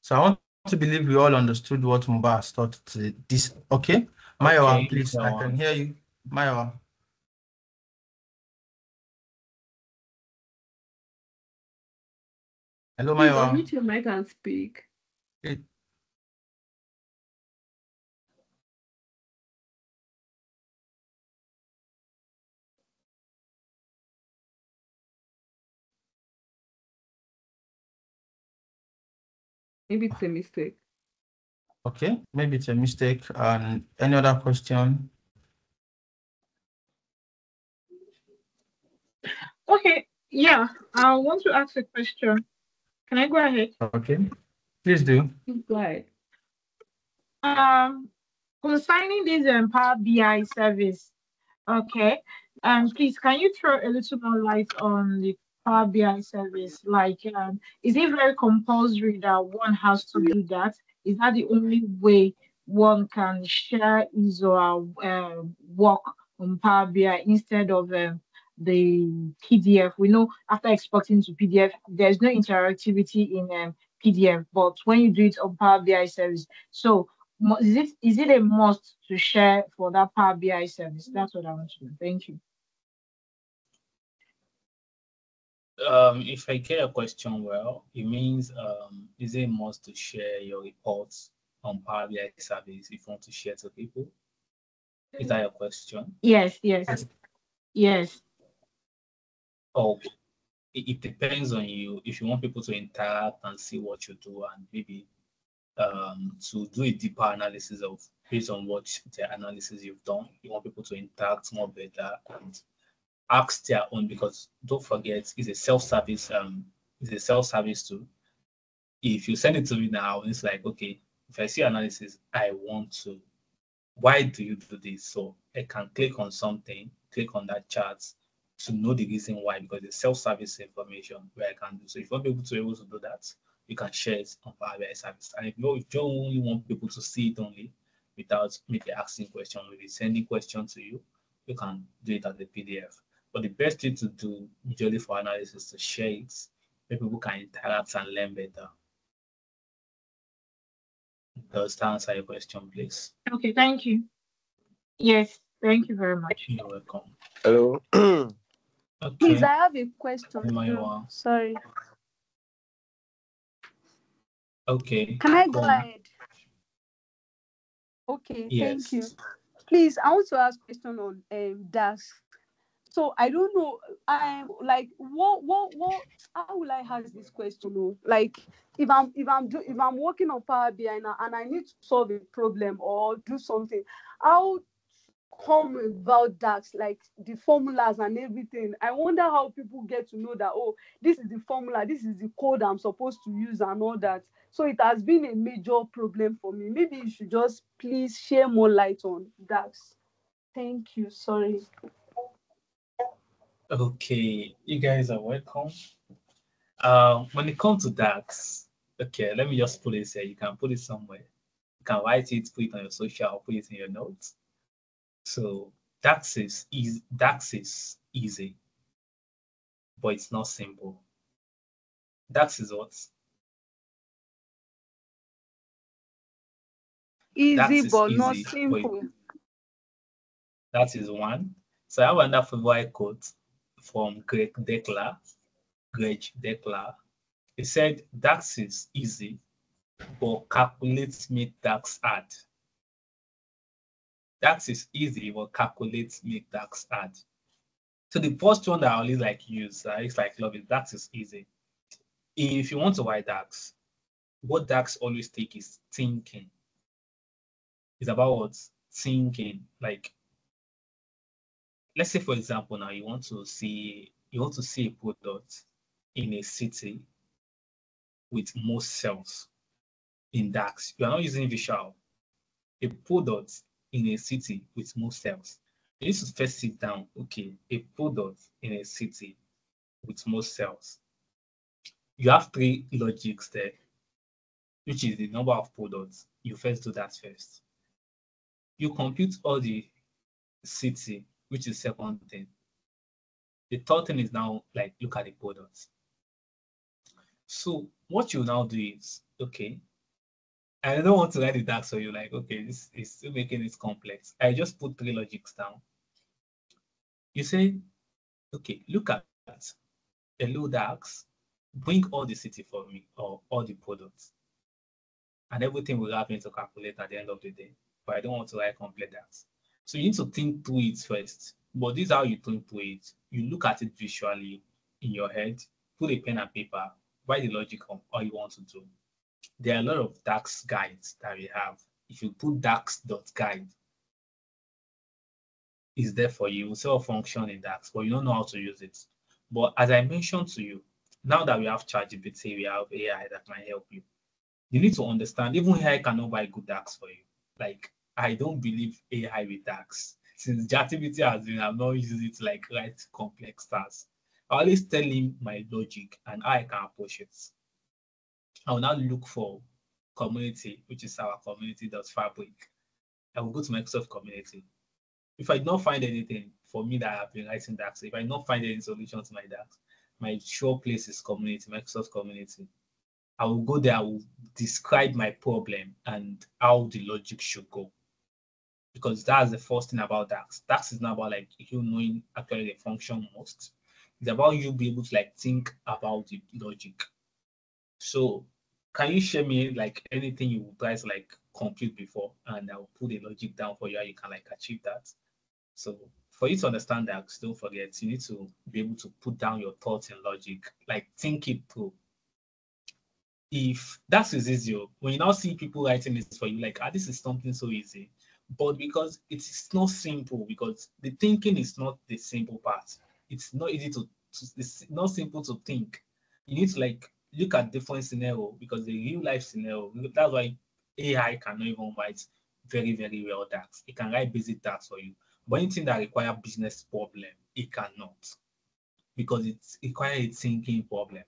So I want to believe we all understood what Mubar has taught this. Okay, Mayowa, Okay, please, go I can on. hear you. Mayowa. Hello, Please Mayowa. unmute your mic and speak. Hey. Maybe it's a mistake. Okay, maybe it's a mistake. And any other question? Okay, yeah, I want to ask a question. Can I go ahead? Okay, please do. Please go ahead. Um, Concerning this Power BI service, okay, please can you throw a little more light on the Power BI service? Like, is it very compulsory that one has to do that? Is that the only way one can share his or work on Power BI instead of the PDF? We know after exporting to PDF, there's no interactivity in PDF, but when you do it on Power BI service, so is it a must to share for that Power BI service? That's what I want to know. Thank you. If I get a question well, it means is it a must to share your reports on Power BI service if you want to share to people? Is that your question? Yes, yes, yes. Oh, it depends on you. If you want people to interact and see what you do and maybe to do a deeper analysis of based on what the analysis you've done, you want people to interact more better and ask their own because don't forget it's a self-service tool. If you send it to me now, it's like, okay, if I see analysis, I want to, why do you do this? So I can click on something, click on that chart to know the reason why, because it's self-service information where I can do. So if you want people to be able to do that, you can share it on Power BI service. And if you only want people to see it only without maybe asking questions, maybe sending questions to you, you can do it as a PDF. But the best thing to do usually for analysis is to share it where people can interact and learn better. Does that answer your question, please? Okay, thank you. Yes, thank you very much. You're welcome. Hello. Please, Okay. I have a question too. Emmanuel. Sorry. Okay. Can I Go go on. ahead? Okay, thank you. Yes. Please, I want to ask a question on DAX. So I don't know. I'm like, what? How will I ask this question? Oh? Like, if I'm working on Power BI now and I need to solve a problem or do something, how come about DAX, like the formulas and everything? I wonder how people get to know that, oh, this is the formula, this is the code I'm supposed to use and all that. So it has been a major problem for me. Maybe you should just please share more light on DAX. Thank you. Sorry. Okay. You guys are welcome. When it comes to DAX, okay, let me just put it here. You can put it somewhere. You can write it, put it on your social, put it in your notes. So DAX is easy, but it's not simple. DAX is what? Easy DAX is but not easy, but simple. that is one. So I have another favorite quote from Greg Dekla. He said, DAX is easy, but calculates make DAX hard. DAX is easy, but calculates make DAX hard. So the first one that I always like use, I always like love it, DAX is easy. If you want to write DAX, what DAX always take is thinking. It's about what? Thinking. Like, let's say for example, now you want to see a product in a city with most cells in DAX. You are not using visual. A product in a city with most cells. You need to first sit down. Okay, a product in a city with most cells. You have three logics there, which is the number of products. You first do that first. You compute all the city, which is second thing. The third thing is now like look at the products. So what you now do is, okay, I don't want to write the DAX, so you're like, okay, this is still making it complex. I just put three logics down. You say, okay, look at a low DAX, bring all the city for me or all the products, and everything will happen to calculate at the end of the day. But I don't want to write complete DAX. So you need to think through it first. But this is how you think through it. You look at it visually in your head, put a pen and paper, write the logic of all you want to do. There are a lot of DAX guides that we have. If you put DAX.guide, it's there for you. It's all function in DAX, but you don't know how to use it. But as I mentioned to you, now that we have ChatGPT, we have AI that might help you. You need to understand, even AI cannot write good DAX for you. Like, I don't believe AI with DAX. Since ChatGPT has been, I've not used it to like write complex tasks. I always tell him my logic and how I can approach it. I will now look for community, which is our community.fabric. I will go to Microsoft community. If I do not find anything for me that I've been writing DAX, if I do not find any solution to my DAX, my sure place is community, Microsoft community. I will go there, I will describe my problem and how the logic should go. Because that's the first thing about DAX. DAX is not about like you knowing actually the function most. It's about you be able to like think about the logic. So can you share me like anything you guys like compute before, and I'll put the logic down for you how you can like achieve that. So for you to understand that, don't forget you need to be able to put down your thoughts and logic, like think it through. If that is easy, when you now see people writing this for you, like, this is something so easy. But because it's not simple, because the thinking is not the simple part. It's not easy it's not simple to think. You need to like look at different scenario because the real life scenario, that's why AI cannot even write very, very well tasks. It can write basic tasks for you. But anything that require business problem, it cannot because it requires a thinking problem.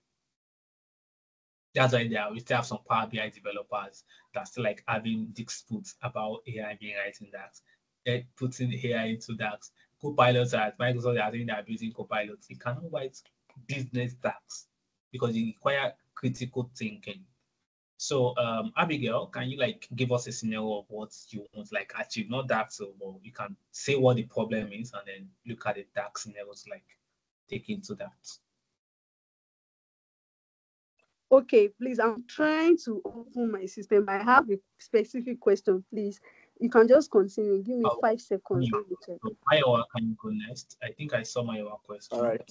That's why we still have some Power BI developers that still like having disputes about AI being writing that, putting AI into that. Copilots at Microsoft are saying they're using copilots. It cannot write business tasks because it requires critical thinking. So, Abigail, can you like give us a scenario of what you want to like achieve? Not that, so but you can say what the problem is and then look at the dark scenarios like take into that. Okay, please, I'm trying to open my system. I have a specific question, please. You can just continue. Give me Oh, 5 seconds. you. Let me check. So Mayowa, can you go next? I think I saw Mayowa question. All right.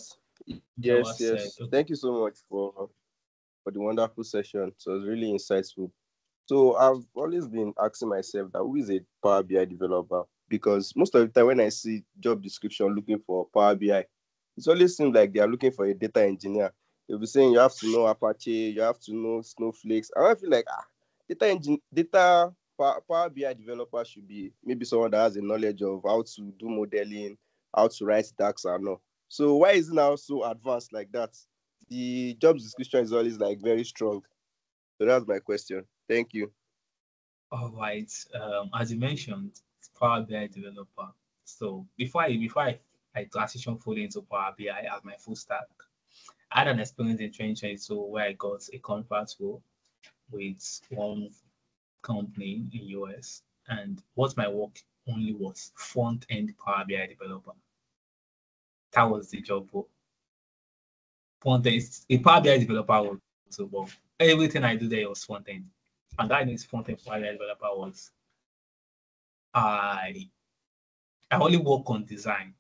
Mayowa Yes, said, yes. okay. Thank you so much for the wonderful session. So it was really insightful. So I've always been asking myself that who is a Power BI developer? Because most of the time when I see job description looking for Power BI, it always seems like they are looking for a data engineer. They'll be saying you have to know Apache, you have to know Snowflakes. And I feel like Power BI developer should be maybe someone that has a knowledge of how to do modeling, how to write DAX and all. So why is it now so advanced like that? The job description is always like very strong. So that's my question. Thank you. All right. As you mentioned, it's Power BI developer. So before I transition fully into Power BI as my full stack, I had an experience in 2022 where I got a contract role with one company in US, and what my work only was front end Power BI developer. That was the job role. Front end, a Power BI developer role. So, but everything I do there was front end, and that means front end Power BI developer was I I only work on design.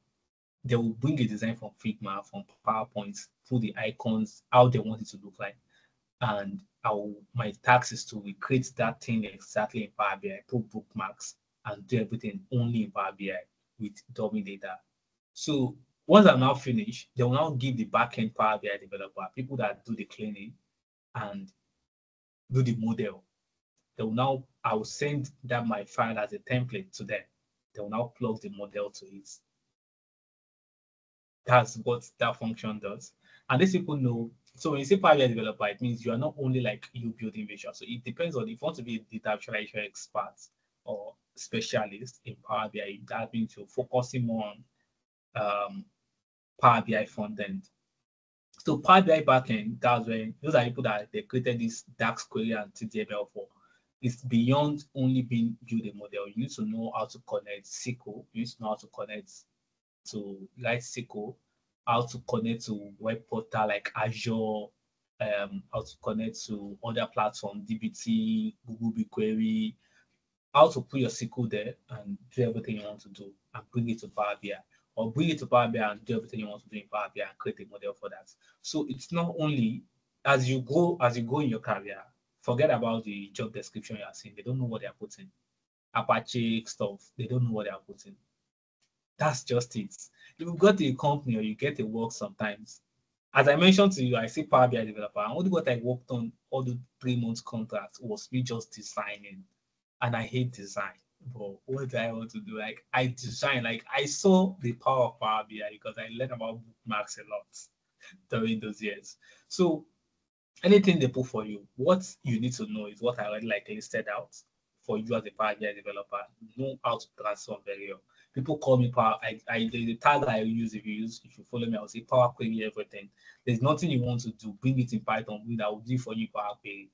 They will bring a design from Figma, from PowerPoint, through the icons, how they want it to look like. And my task is to recreate that thing exactly in Power BI, put bookmarks, and do everything only in Power BI with dummy data. So once I'm now finished, they will now give the backend Power BI developer, people that do the cleaning and do the model. I will send that my file as a template to them. They will now plug the model to it. That's what that function does. And these people know. So when you say Power BI developer, it means you are not only like you building visual. So it depends on if you want to be a data visualization expert or specialist in Power BI, that means you're focusing more on Power BI front end. So Power BI backend, that's when those are people that they created this DAX query and TDML for. It's beyond only being build a model. You need to know how to connect SQL. You need to know how to connect to write SQL, how to connect to web portal like Azure, how to connect to other platforms, DBT, Google BigQuery, how to put your SQL there and do everything you want to do and bring it to Power BI. Or bring it to Power BI and do everything you want to do in Power BI and create a model for that. So it's not only as you go in your career, forget about the job description you are seeing. They don't know what they are putting. Apache stuff, they don't know what they are putting. That's just it. If you got a company or you get a work sometimes, as I mentioned to you, I see Power BI developer. And only what I worked on all the 3 months contract was me just designing. And I hate design. But what do I want to do? Like I design, like I saw the power of Power BI because I learned about bookmarks a lot during those years. So anything they put for you, what you need to know is what I already like listed out. for you as a Power BI developer, know how to transform very well. People call me Power. The tag I use, if you follow me, I'll say Power Query everything. There's nothing you want to do, bring it in Python, that will do for you Power Query.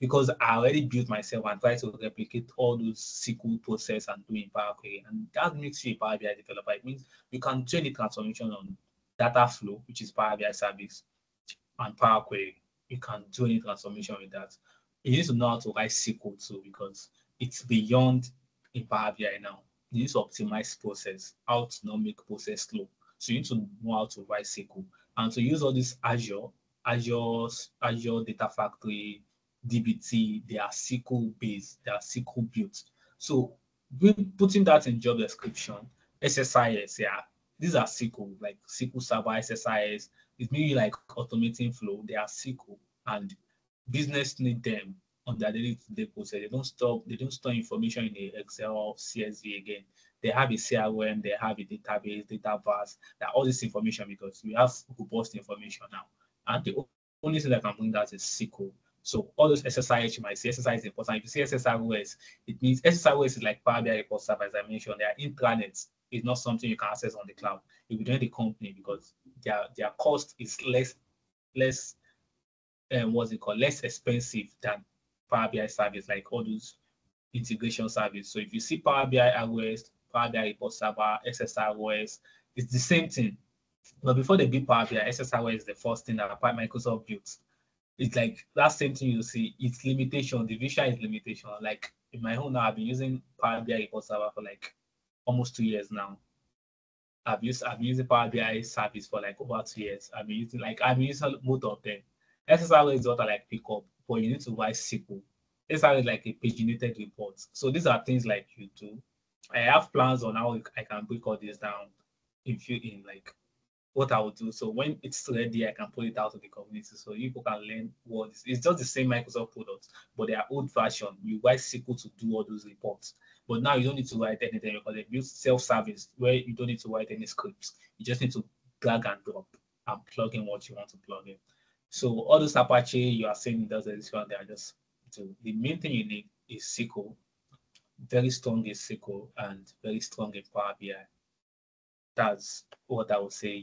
Because I already built myself and try to replicate all those SQL process and do in Power Query. And that makes you a Power BI developer. It means you can do any transformation on data flow, which is Power BI service, and Power Query. You can do any transformation with that. You need to know how to write SQL too, because it's beyond in Power BI now. You need to optimize process, how to not make process slow. So you need to know how to write SQL and to use all this Azure Data Factory, DBT. They are SQL based, they are SQL built. So putting that in job description, SSIS, yeah, these are SQL, like SQL Server, SSIS. It's mainly like automating flow. They are SQL, and business need them on their daily process. They don't store information in a Excel or CSV again. They have a CRM, they have a database, database, that all this information, because we have robust information now. And the only thing that can bring that is SQL. So all those SSIS, you might see SSIS is important. If you see SSROS, it means SSROS is like Power BI report server, as I mentioned. They are intranets. It's not something you can access on the cloud. You will join the company, because their cost is less less expensive than Power BI service, like all those integration service. So if you see Power BI ROS, Power BI report server, SSROS, it's the same thing. But before they build Power BI, SSROS is the first thing that Microsoft built. It's like that same thing you see. It's limitation. The visual is limitation. Like in my home now, I've been using Power BI report server for like almost 2 years now. I've been using Power BI service for like over 2 years. I've been using both of them. SSRO is what I like pick up, but you need to write SQL. SSRO is like a paginated report. So these are things like you do. I have plans on how I can break all this down in like what I will do. So when it's ready, I can put it out to the community so people can learn what it's just the same Microsoft products, but they are old version. You write SQL to do all those reports. But now you don't need to write anything, because they use self-service where you don't need to write any scripts. You just need to drag and drop and plug in what you want to plug in. So all those Apache you are saying does this one, they are just the main thing you need is SQL, very strong in SQL and very strong in Power BI. That's what I would say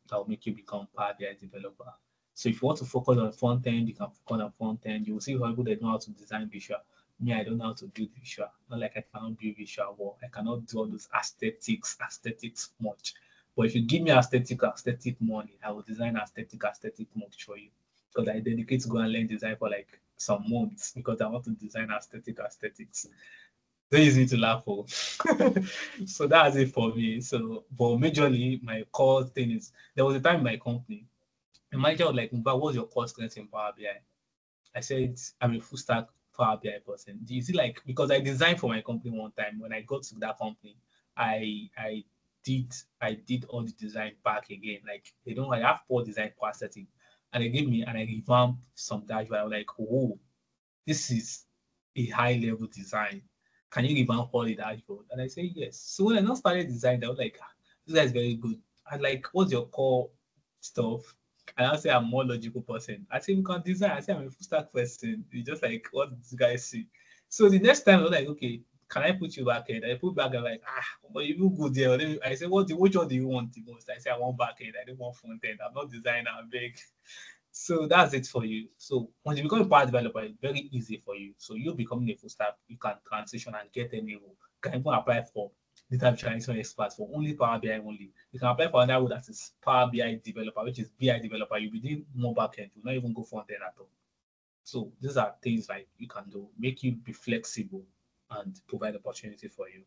that will make you become Power BI developer. So if you want to focus on front end, you can focus on front end. You will see people that know how to design visual. Me, I don't know how to build visual. Not like I cannot build visual well. I cannot do all those aesthetics much. But if you give me aesthetic money, I will design aesthetic much for you. Because I dedicate to go and learn design for like some months, because I want to design aesthetics. Don't use me to laugh for. So that's it for me. So, but majorly, my core thing is there was a time in my company, the manager was like, "Mubar, what's your core strength in Power BI?" I said, "I'm a full stack Power BI person." Do you see, like, because I designed for my company one time. When I got to that company, I did all the design back again. Like I have poor design prosthetic, and they gave me and I revamped some dashboard. I was like, "Oh, this is a high level design. Can you revamp all the dashboard?" And I say yes. So when I now started design, I was like, this guy is very good. I like, what's your core stuff? And I say I'm more logical person. I say we can design. I say I'm a full stack person. It's just like what this guy see. So the next time I was like, okay, can I put you back end? I put back end like, but you look good there. I say, which one do you want the most? I say I want back end. I don't want front end. I'm not designer. I'm big. So that's it for you. So when you become a Power developer, it's very easy for you. So you becoming a full stack, you can transition and get any role. You can even apply for data visualization expert for only Power BI only. You can apply for another role that is Power BI developer, which is BI developer. You'll be doing more backend. You'll not even go front end at all. So these are things like you can do, make you be flexible and provide opportunity for you.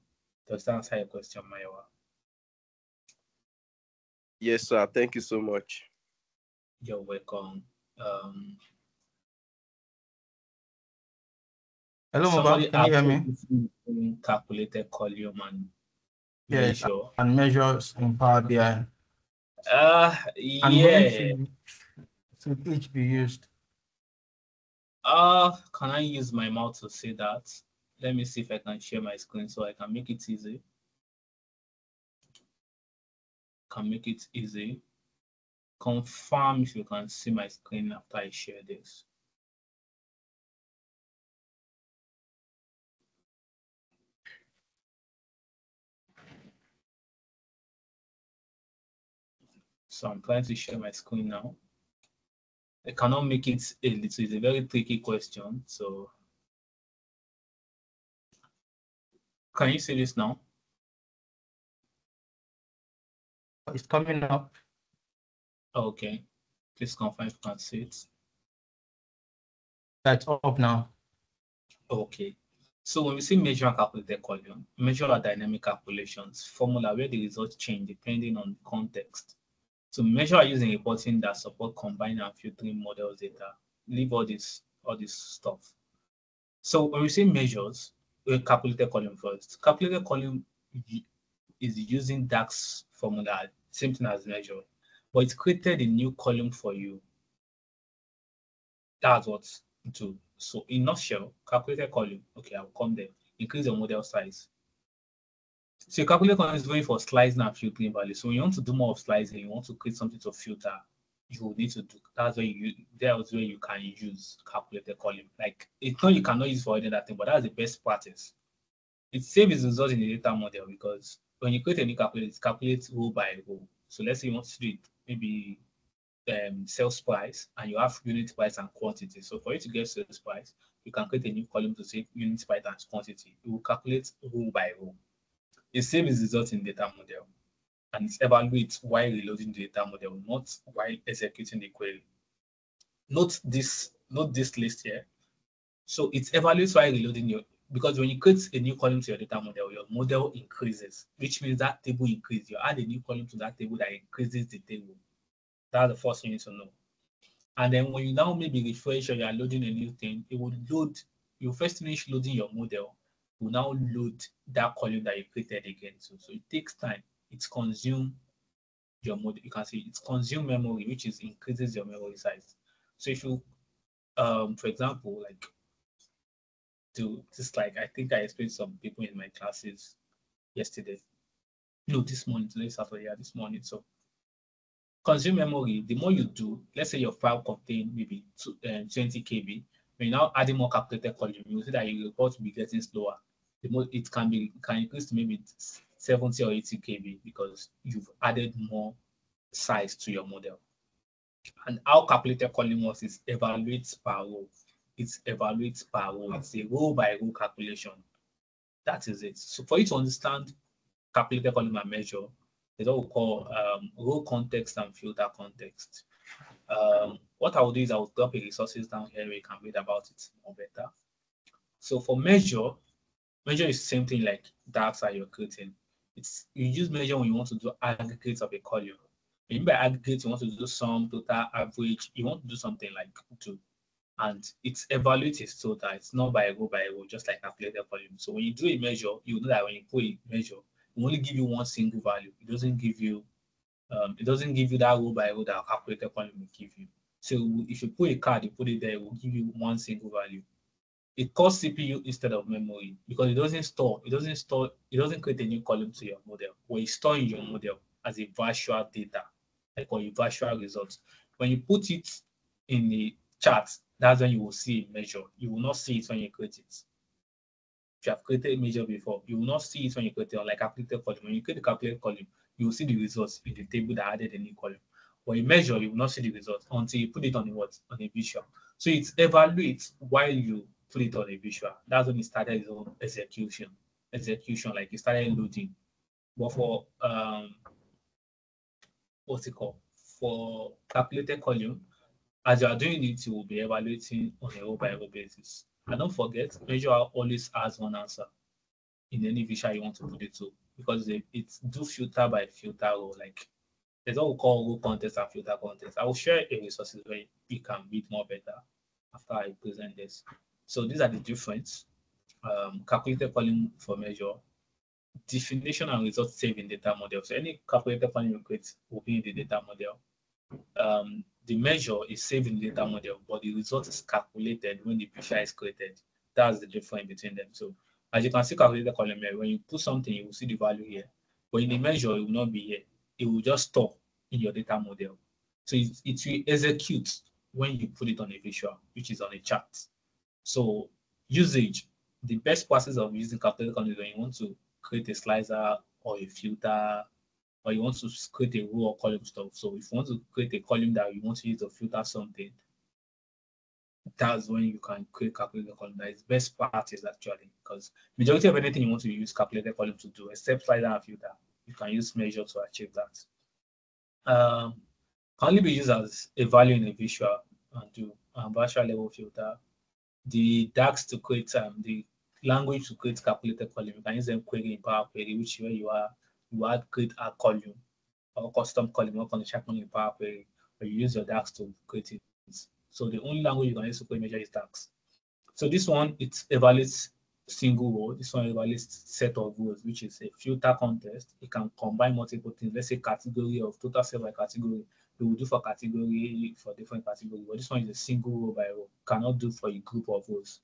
Does that answer your question, Mayowa? Yes, sir. Thank you so much. You're welcome. Hello, Mubar. Somebody Can you hear asked me? if calculated column and Yes, measure. and measures in Power BI. And when Yeah. should each be used? Can I use my mouth to say that? Let me see if I can share my screen so I can make it easy. Confirm if you can see my screen after I share this. So I'm trying to share my screen now. I cannot make it a little, it's a very tricky question. So can you see this now? It's coming up. Okay. Please confirm if you can see it. That's up now. Okay. So when we say measure and calculated column, measure are dynamic calculations, formula where the results change depending on context. So measure are using reporting that support combining and filtering models data. Leave all this stuff. So when we say measures, we calculated column first. Calculated column is using DAX formula, same thing as measure, but it's created a new column for you. That's what to do. So in nutshell, calculated column, okay, I'll come there. Increase your model size. So your calculated column is going for slicing and filtering value. So when you want to do more of slicing, you want to create something to filter, you will need to do that's where you can use calculated column. Like it's not you cannot use for any other thing, but that's the best practice. It saves results in the data model because when you create a new calculator, it calculates row by row. So let's say you want to do it, maybe sales price, and you have unit price and quantity. So for you to get sales price, you can create a new column to say unit price and quantity. It will calculate row by row. It saves results in data model and it evaluates while reloading the data model, not while executing the query. Note this list here. So it evaluates while reloading your, because when you create a new column to your data model, your model increases, which means that table increases. You add a new column to that table that increases the table. That's the first thing you need to know. And then when you now maybe refresh or you are loading a new thing, it will load, you first finish loading your model, will now load that column that you created again. So it takes time. It's consume your model. You can see it's consume memory, which is increases your memory size. So if you for example, like do this, like I think I explained some people in my classes yesterday. No, this morning, today's Saturday, yeah, this morning. So consume memory, the more you do, let's say your file contain maybe 20 KB, when you're now adding more calculated column, you see that your report will be getting slower. The more it can increase to maybe 70 or 80 KB because you've added more size to your model. And how calculated column works is evaluates per row. It evaluates per row. It's a row by row calculation. That is it. So for you to understand calculated column and measure, there's what we call row context and filter context. What I will do is I will drop a resources down here where you can read about it more better. So for measure is the same thing like DAX that you're creating. It's you use measure when you want to do aggregates of a column. When by aggregate, you want to do sum, total, average, you want to do something like two. And it's evaluated so that it's not by row, just like calculated column. So when you do a measure, you know that when you put a measure, it only give you one single value. It doesn't give you that row by row that calculated column will give you. So if you put a card, you put it there, it will give you one single value. It calls CPU instead of memory because it doesn't create a new column to your model, or it's storing your model as a virtual data, like or a virtual result. When you put it in the chart, that's when you will see a measure. You will not see it when you create it. If you have created a measure before, you will not see it when you create it, like calculated column. When you create the calculated column, you will see the results in the table that added a new column. But a measure, you will not see the results until you put it on a visual. So it evaluates while you put it on a visual. That's when it started its own execution, like it started loading. But for what's it called? For calculated column, as you are doing it, you will be evaluating on a row by row basis. And don't forget, measure always has one answer in any visual you want to put it to, because it's do filter by filter row. Like there's what we call row context and filter context. I will share a resources where you can read more better after I present this. So these are the difference. Calculated column for measure, definition and result saved in data model. So any calculated column you create will be in the data model. The measure is saved in the data model, but the result is calculated when the visual is created. That's the difference between them. So as you can see, calculated column here, when you put something, you will see the value here. But in the measure, it will not be here. It will just store in your data model. So it will execute when you put it on a visual, which is on a chart. So usage, the best process of using calculated column is when you want to create a slicer or a filter or you want to create a row or column stuff. So if you want to create a column that you want to use to filter something, that's when you can create calculated column. That is best practice actually, because majority of anything you want to use calculated column to do, except slider and filter, you can use measure to achieve that. Can only be used as a value in a visual and do virtual level filter. The DAX to create the language to create calculated column. You can use them query in Power Query, which where you add create a column or custom column or condition column in Power Query, or you use your DAX to create it. So the only language you can use to create measure is DAX. So this one, it evaluates single row. This one evaluates set of rows, which is a filter context. It can combine multiple things. Let's say category of total set by category. We will do for category for different categories, but this one is a single row by row. Cannot do for a group of rows.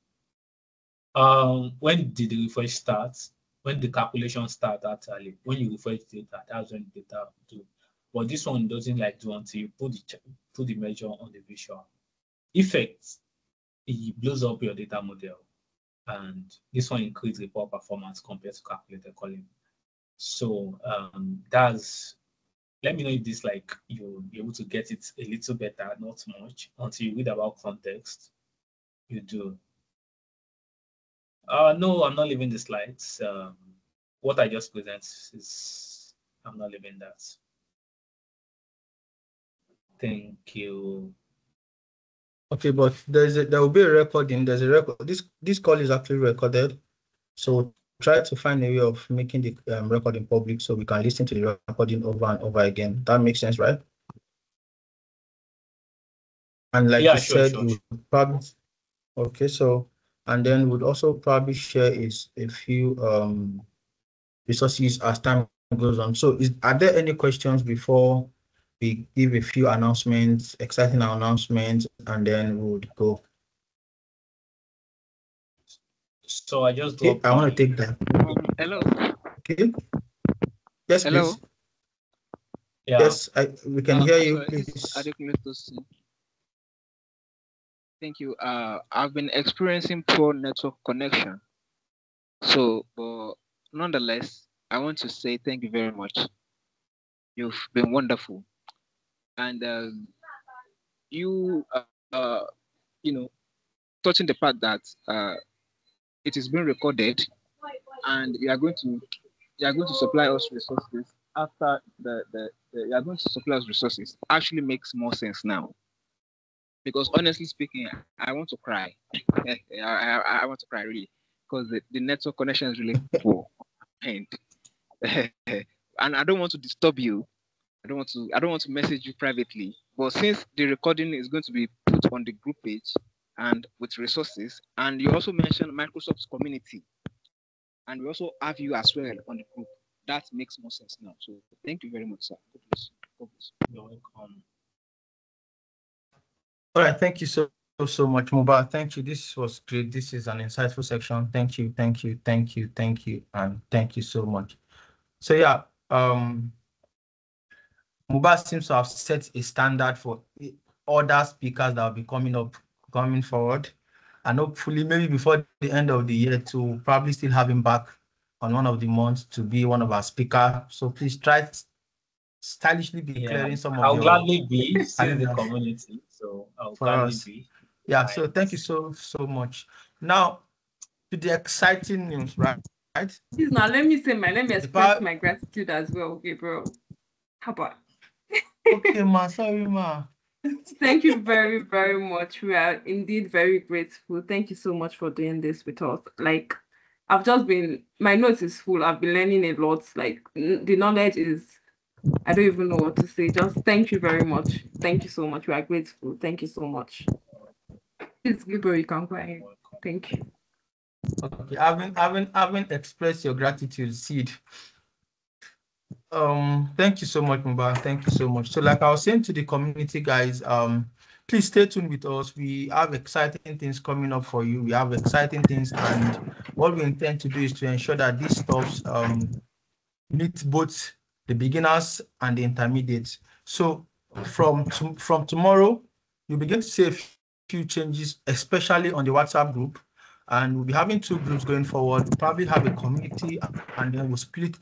When did the refresh start? When the calculation start actually, when you refresh data, that's when the data do. But this one doesn't like do until you put the measure on the visual. Effects, it blows up your data model, and this one increases report performance compared to calculated column. So that's, let me know if this like you'll be able to get it a little better, not much, until you read about context. You do. No, I'm not leaving the slides. What I just present is, I'm not leaving that. Thank you. Okay, but there will be a recording. There's a record. This call is actually recorded, so try to find a way of making the recording public so we can listen to the recording over and over again. That makes sense, right? And like Yeah, you sure, said, sure, you sure. would probably, okay. So, and then would also probably share a few resources as time goes on. So, are there any questions before we give a few announcements, exciting announcements, and then we would go? So I just Okay, dropped I want to the. take that. Hello. Okay. Yes, Hello. please. Yeah. Yes, we can hear you, Sorry, this is please. Adekunle Tosin. Thank you. I've been experiencing poor network connection. So, but nonetheless, I want to say thank you very much. You've been wonderful, and you, you know, touching the part that it is being recorded, and you are going to supply us resources after you are going to supply us resources actually makes more sense now. Because honestly speaking, I want to cry. I want to cry really, because the network connection is really poor, and and I don't want to disturb you. I don't want to message you privately. But since the recording is going to be put on the group page and with resources, and you also mentioned Microsoft's community, and we also have you as well on the group, that makes more sense now. So thank you very much, sir. God bless you. God bless you. You're welcome. All right, thank you so much, Mubar. Thank you. This was great. This is an insightful section. Thank you, and thank you so much. So yeah, Mubar seems to have set a standard for other speakers that will be coming forward, and hopefully maybe before the end of the year to probably still have him back on one of the months to be one of our speakers. So please try stylishly be clearing some of I'll your gladly be still in the calendars community, so I'll for gladly us. be. Yeah, so thank you so much. Now to the exciting news, right? Please now let me express my gratitude as well, okay, bro. How about? Okay, ma, sorry, ma. Thank you very, very much. We are indeed very grateful. Thank you so much for doing this with us. Like, I've just been, my notes is full. I've been learning a lot. Like, the knowledge is, I don't even know what to say. Just thank you very much. Thank you so much. We are grateful. Thank you so much. Please, Gabriel, you can go ahead. Thank you. Okay, having expressed your gratitude, Sid. Thank you so much, Mubar. Thank you so much. So, like I was saying to the community guys, please stay tuned with us. We have exciting things coming up for you. We have exciting things, and what we intend to do is to ensure that these stuffs meet both the beginners and the intermediates. So, from tomorrow, you'll begin to see a few changes, especially on the WhatsApp group. And we'll be having two groups going forward. We'll probably have a community, and then we'll split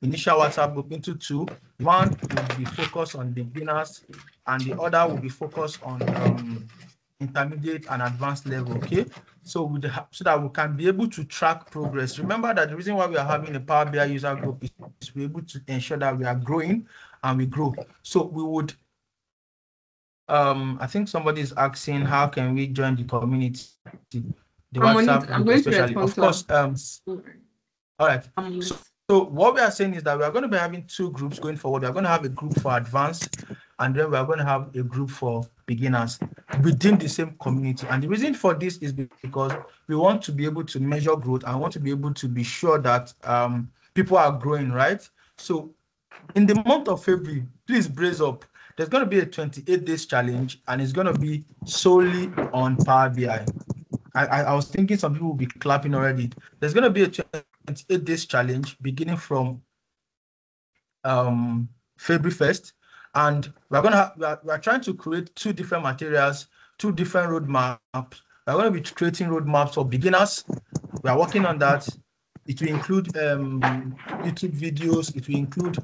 initial WhatsApp group into two. One will be focused on beginners, and the other will be focused on intermediate and advanced level. Okay, so so that we can be able to track progress. Remember that the reason why we are having a Power BI user group is to be able to ensure that we are growing and we grow. So we would I think somebody is asking how can we join the community, the WhatsApp I'm group going to especially. respond Of course, all right. So what we are saying is that we are going to be having two groups going forward. We are going to have a group for advanced, and then we are going to have a group for beginners within the same community. And the reason for this is because we want to be able to measure growth and want to be able to be sure that people are growing, right? So in the month of February, please brace up. There's going to be a 28 days challenge, and it's going to be solely on Power BI. I was thinking some people will be clapping already. There's going to be a 28 days challenge beginning from February 1st, and we're trying to create two different materials, two different roadmaps. We're going to be creating roadmaps for beginners. We are working on that. It will include YouTube videos. It will include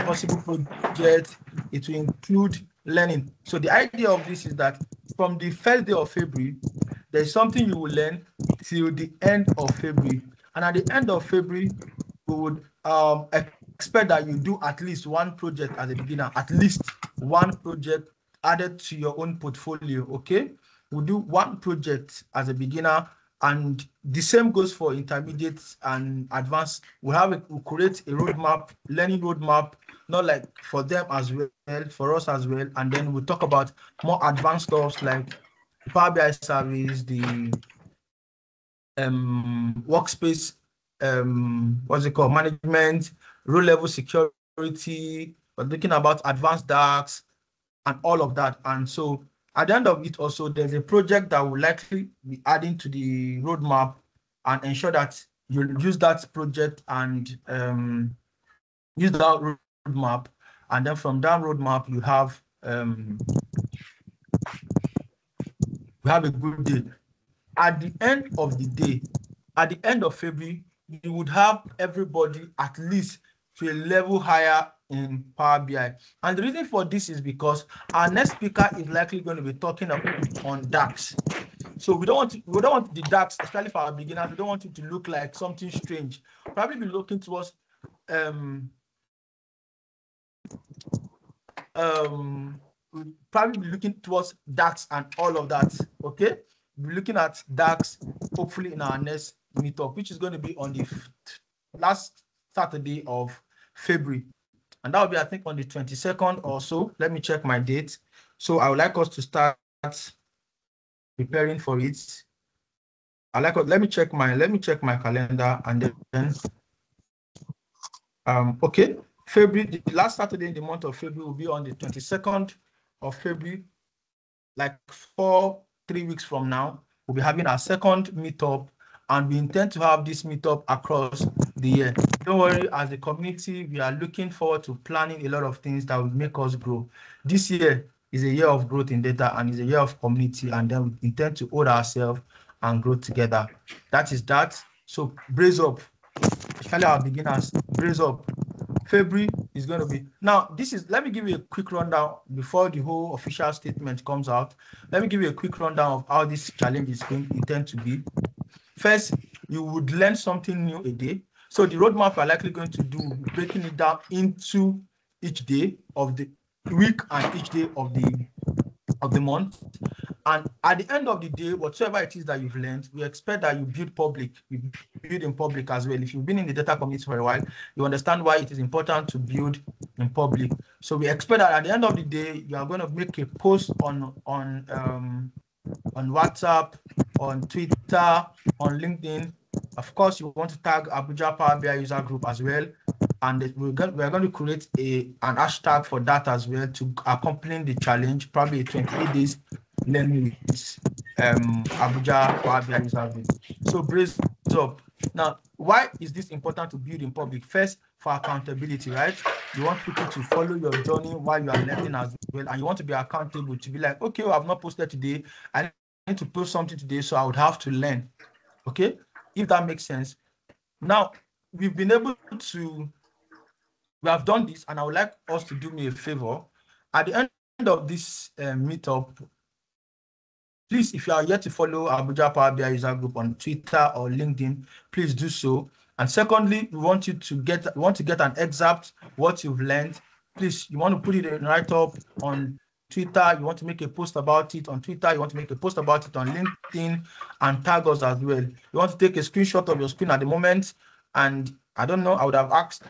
possible projects. It will include learning. So the idea of this is that from the first day of February, there's something you will learn till the end of February. And at the end of February, we would expect that you do at least one project as a beginner, at least one project added to your own portfolio, okay? We'll do one project as a beginner, and the same goes for intermediate and advanced. We'll create a roadmap, learning roadmap, not like for them as well, for us as well. And then we'll talk about more advanced stuff like Power BI service, the workspace, what's it called, management, row level security. We're looking about advanced DAX and all of that. And so at the end of it also, there's a project that will likely be adding to the roadmap and ensure that you'll use that project and use that roadmap. And then from that roadmap, you have a good day. At the end of the day, at the end of February, you would have everybody at least to a level higher in Power BI. And the reason for this is because our next speaker is likely going to be talking on DAX. So we don't want the DAX, especially for our beginners, we don't want it to look like something strange. Probably be looking towards we'll probably be looking towards DAX and all of that. Okay, we're looking at DAX hopefully in our next meetup, which is going to be on the last Saturday of February, and that will be, I think, on the 22nd or so. Let me check my date. So I would like us to start preparing for it. Let me check my calendar, and then okay, February, the last Saturday in the month of February will be on the 22nd of February, like 3 weeks from now. We'll be having our second meetup, and we intend to have this meetup across the year. Don't worry, as a community, we are looking forward to planning a lot of things that will make us grow. This year is a year of growth in data and is a year of community, and then we intend to hold ourselves and grow together. That is that. So brace up, especially our beginners, brace up. February is going to be, now let me give you a quick rundown before the whole official statement comes out. Let me give you a quick rundown of how this challenge is going to intend to be. First, you would learn something new a day. So the roadmap we're likely going to do, breaking it down into each day of the week and each day of the month. And at the end of the day, whatsoever it is that you've learned, we expect that you build in public as well. If you've been in the data community for a while, you understand why it is important to build in public. So we expect that at the end of the day, you are going to make a post on WhatsApp, on Twitter, on LinkedIn. Of course, you want to tag Abuja Power BI user group as well. And we're going to create an hashtag for that as well to accompany the challenge, probably 28 days learning with Abuja Power BI user group. So brace up. Now, why is this important to build in public? First, for accountability, right? You want people to follow your journey while you are learning as well, and you want to be accountable to be like, okay, well, I've not posted today. I need to post something today, so I would have to learn. Okay, if that makes sense. Now, we've been able to we have done this, and I would like us to do me a favor. At the end of this meetup, please, if you are yet to follow Abuja Power BI user group on Twitter or LinkedIn, please do so. And secondly, we want to get an excerpt what you've learned. Please, you want to put it right up on Twitter. You want to make a post about it on Twitter. You want to make a post about it on LinkedIn and tag us as well. You want to take a screenshot of your screen at the moment. And I don't know, I would have asked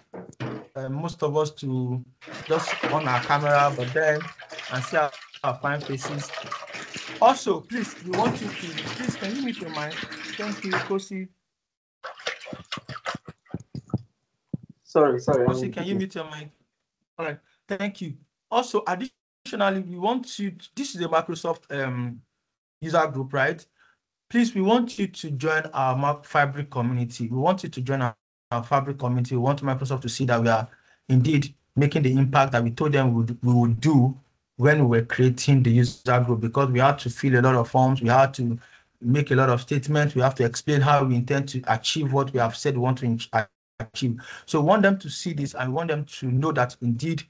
most of us to just on our camera, but then and see our fine faces. Also, please, we want you to, please, can you mute your mic? Thank you, Kosi. Sorry. Kosi, can you mute your mic? All right, thank you. Also, additionally, we want you to, this is a Microsoft user group, right? Please, we want you to join our Fabric community. We want you to join our Fabric community. We want Microsoft to see that we are indeed making the impact that we told them we would do when we were creating the user group, because we had to fill a lot of forms, we had to make a lot of statements, we have to explain how we intend to achieve what we have said we want to achieve. So we want them to see this, and we want them to know that indeed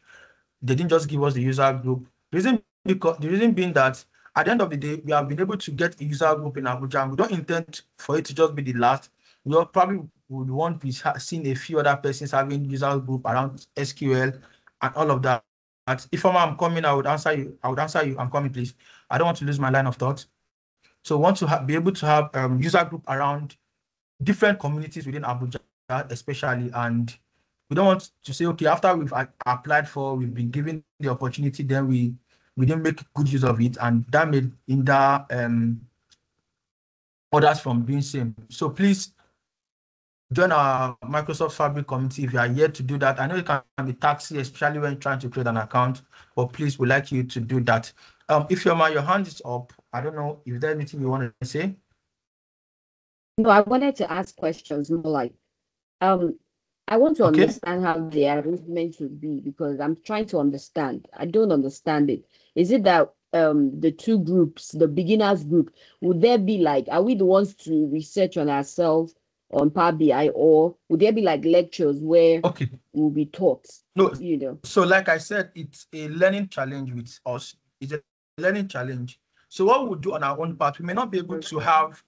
they didn't just give us the user group. The reason being that at the end of the day, we have been able to get a user group in Abuja, and we don't intend for it to just be the last. We probably would want to be seeing a few other persons having user group around SQL and all of that. If I'm coming, I would answer you. I'm coming, please. I don't want to lose my line of thought. So want to be able to have user group around different communities within Abuja, especially. And we don't want to say, okay, after we've applied for, we've been given the opportunity, then we didn't make good use of it, and that made hinder others from doing same. So please join our Microsoft Fabric community if you are yet to do that. I know it can be taxi, especially when trying to create an account, but please, we'd like you to do that. If your hand is up, I don't know if there's anything you want to say. No, I wanted to ask questions more like, I want to understand how the arrangement would be, because I'm trying to understand. I don't understand it. Is it that the two groups, the beginners group, would there be like, are we the ones to research on ourselves on Power BI, or would there be like lectures where we'll be taught? No, you know. So like I said, it's a learning challenge with us. It's a learning challenge. So what we'll do on our own part, we may not be able to have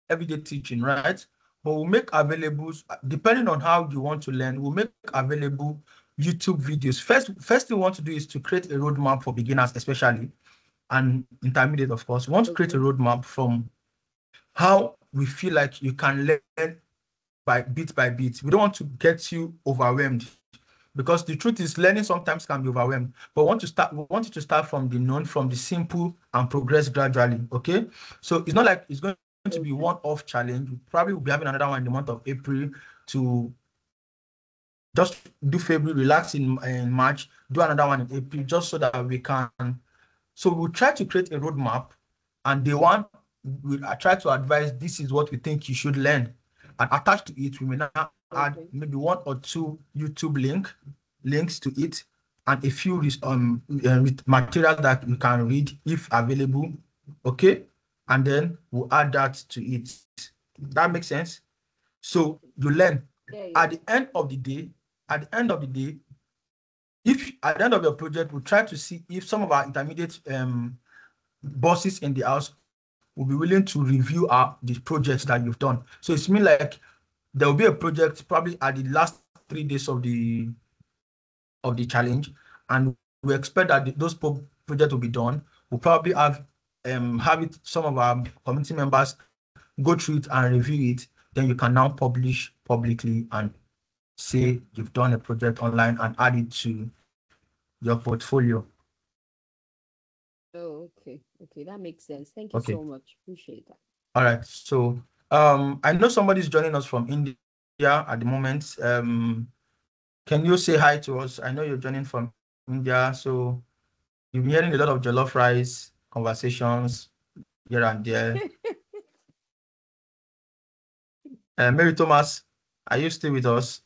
everyday teaching, right? But we'll make available, depending on how you want to learn, we'll make available YouTube videos. First thing we want to do is to create a roadmap for beginners, especially, and intermediate, of course. We want to create a roadmap from how we feel like you can learn by bit. We don't want to get you overwhelmed, because the truth is learning sometimes can be overwhelmed. But we want you to start from the known, from the simple, and progress gradually. Okay, so it's not like it's going to be one-off challenge. We probably will be having another one in the month of April to just do February, relax in March, do another one in April, just so that we can. So we'll try to create a roadmap, and day one, we'll try to advise this is what we think you should learn. And attached to it, we may now add maybe one or two YouTube links to it, and a few materials that you can read if available. Okay, and then we'll add that to it. That makes sense. So you learn. At the end of the day, if at the end of your project, we'll try to see if some of our intermediate bosses in the house will be willing to review the projects that you've done. So it's mean like there will be a project probably at the last 3 days of the challenge, and we expect that those projects will be done. We'll probably have it, some of our community members go through it and review it. Then you can now publish publicly and say you've done a project online and add it to your portfolio. Oh, okay, that makes sense. Thank you so much. Appreciate that. All right, so I know somebody's joining us from India at the moment. Can you say hi to us? I know you're joining from India, so you've been hearing a lot of jollof rice conversations here and there. Mary Thomas, are you still with us?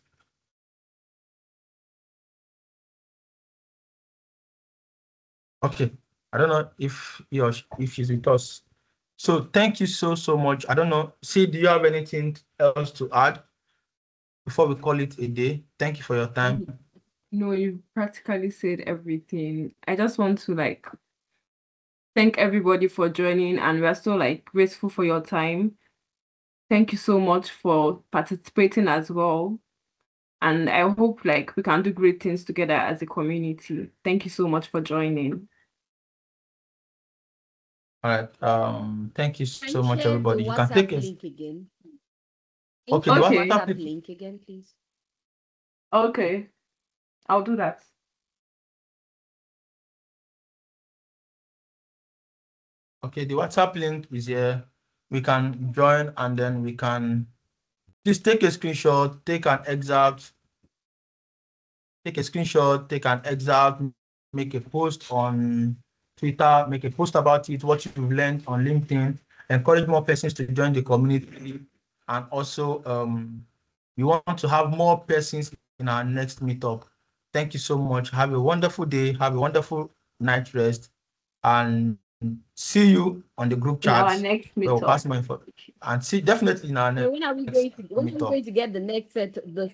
Okay, I don't know if she's with us. So thank you so much. I don't know. See, do you have anything else to add? before we call it a day? Thank you for your time. No, you've practically said everything. I just want to thank everybody for joining, and we're so grateful for your time. Thank you so much for participating as well. And I hope we can do great things together as a community. Thank you so much for joining. All right. Thank you Can so you much, share everybody. the You can take WhatsApp it. link again? Okay, Can the you share Okay. the WhatsApp WhatsApp link. link again, please? Okay, I'll do that. Okay, the WhatsApp link is here. We can join, and then we can just take a screenshot, take an excerpt, make a post on Twitter, make a post about it, what you've learned on LinkedIn, encourage more persons to join the community. And also, we want to have more persons in our next meetup. Thank you so much. Have a wonderful day. Have a wonderful night rest. And see you on the group In our chats. next We'll meetup. pass my info. And see definitely in our So next when are we meetup. going to get the next set, the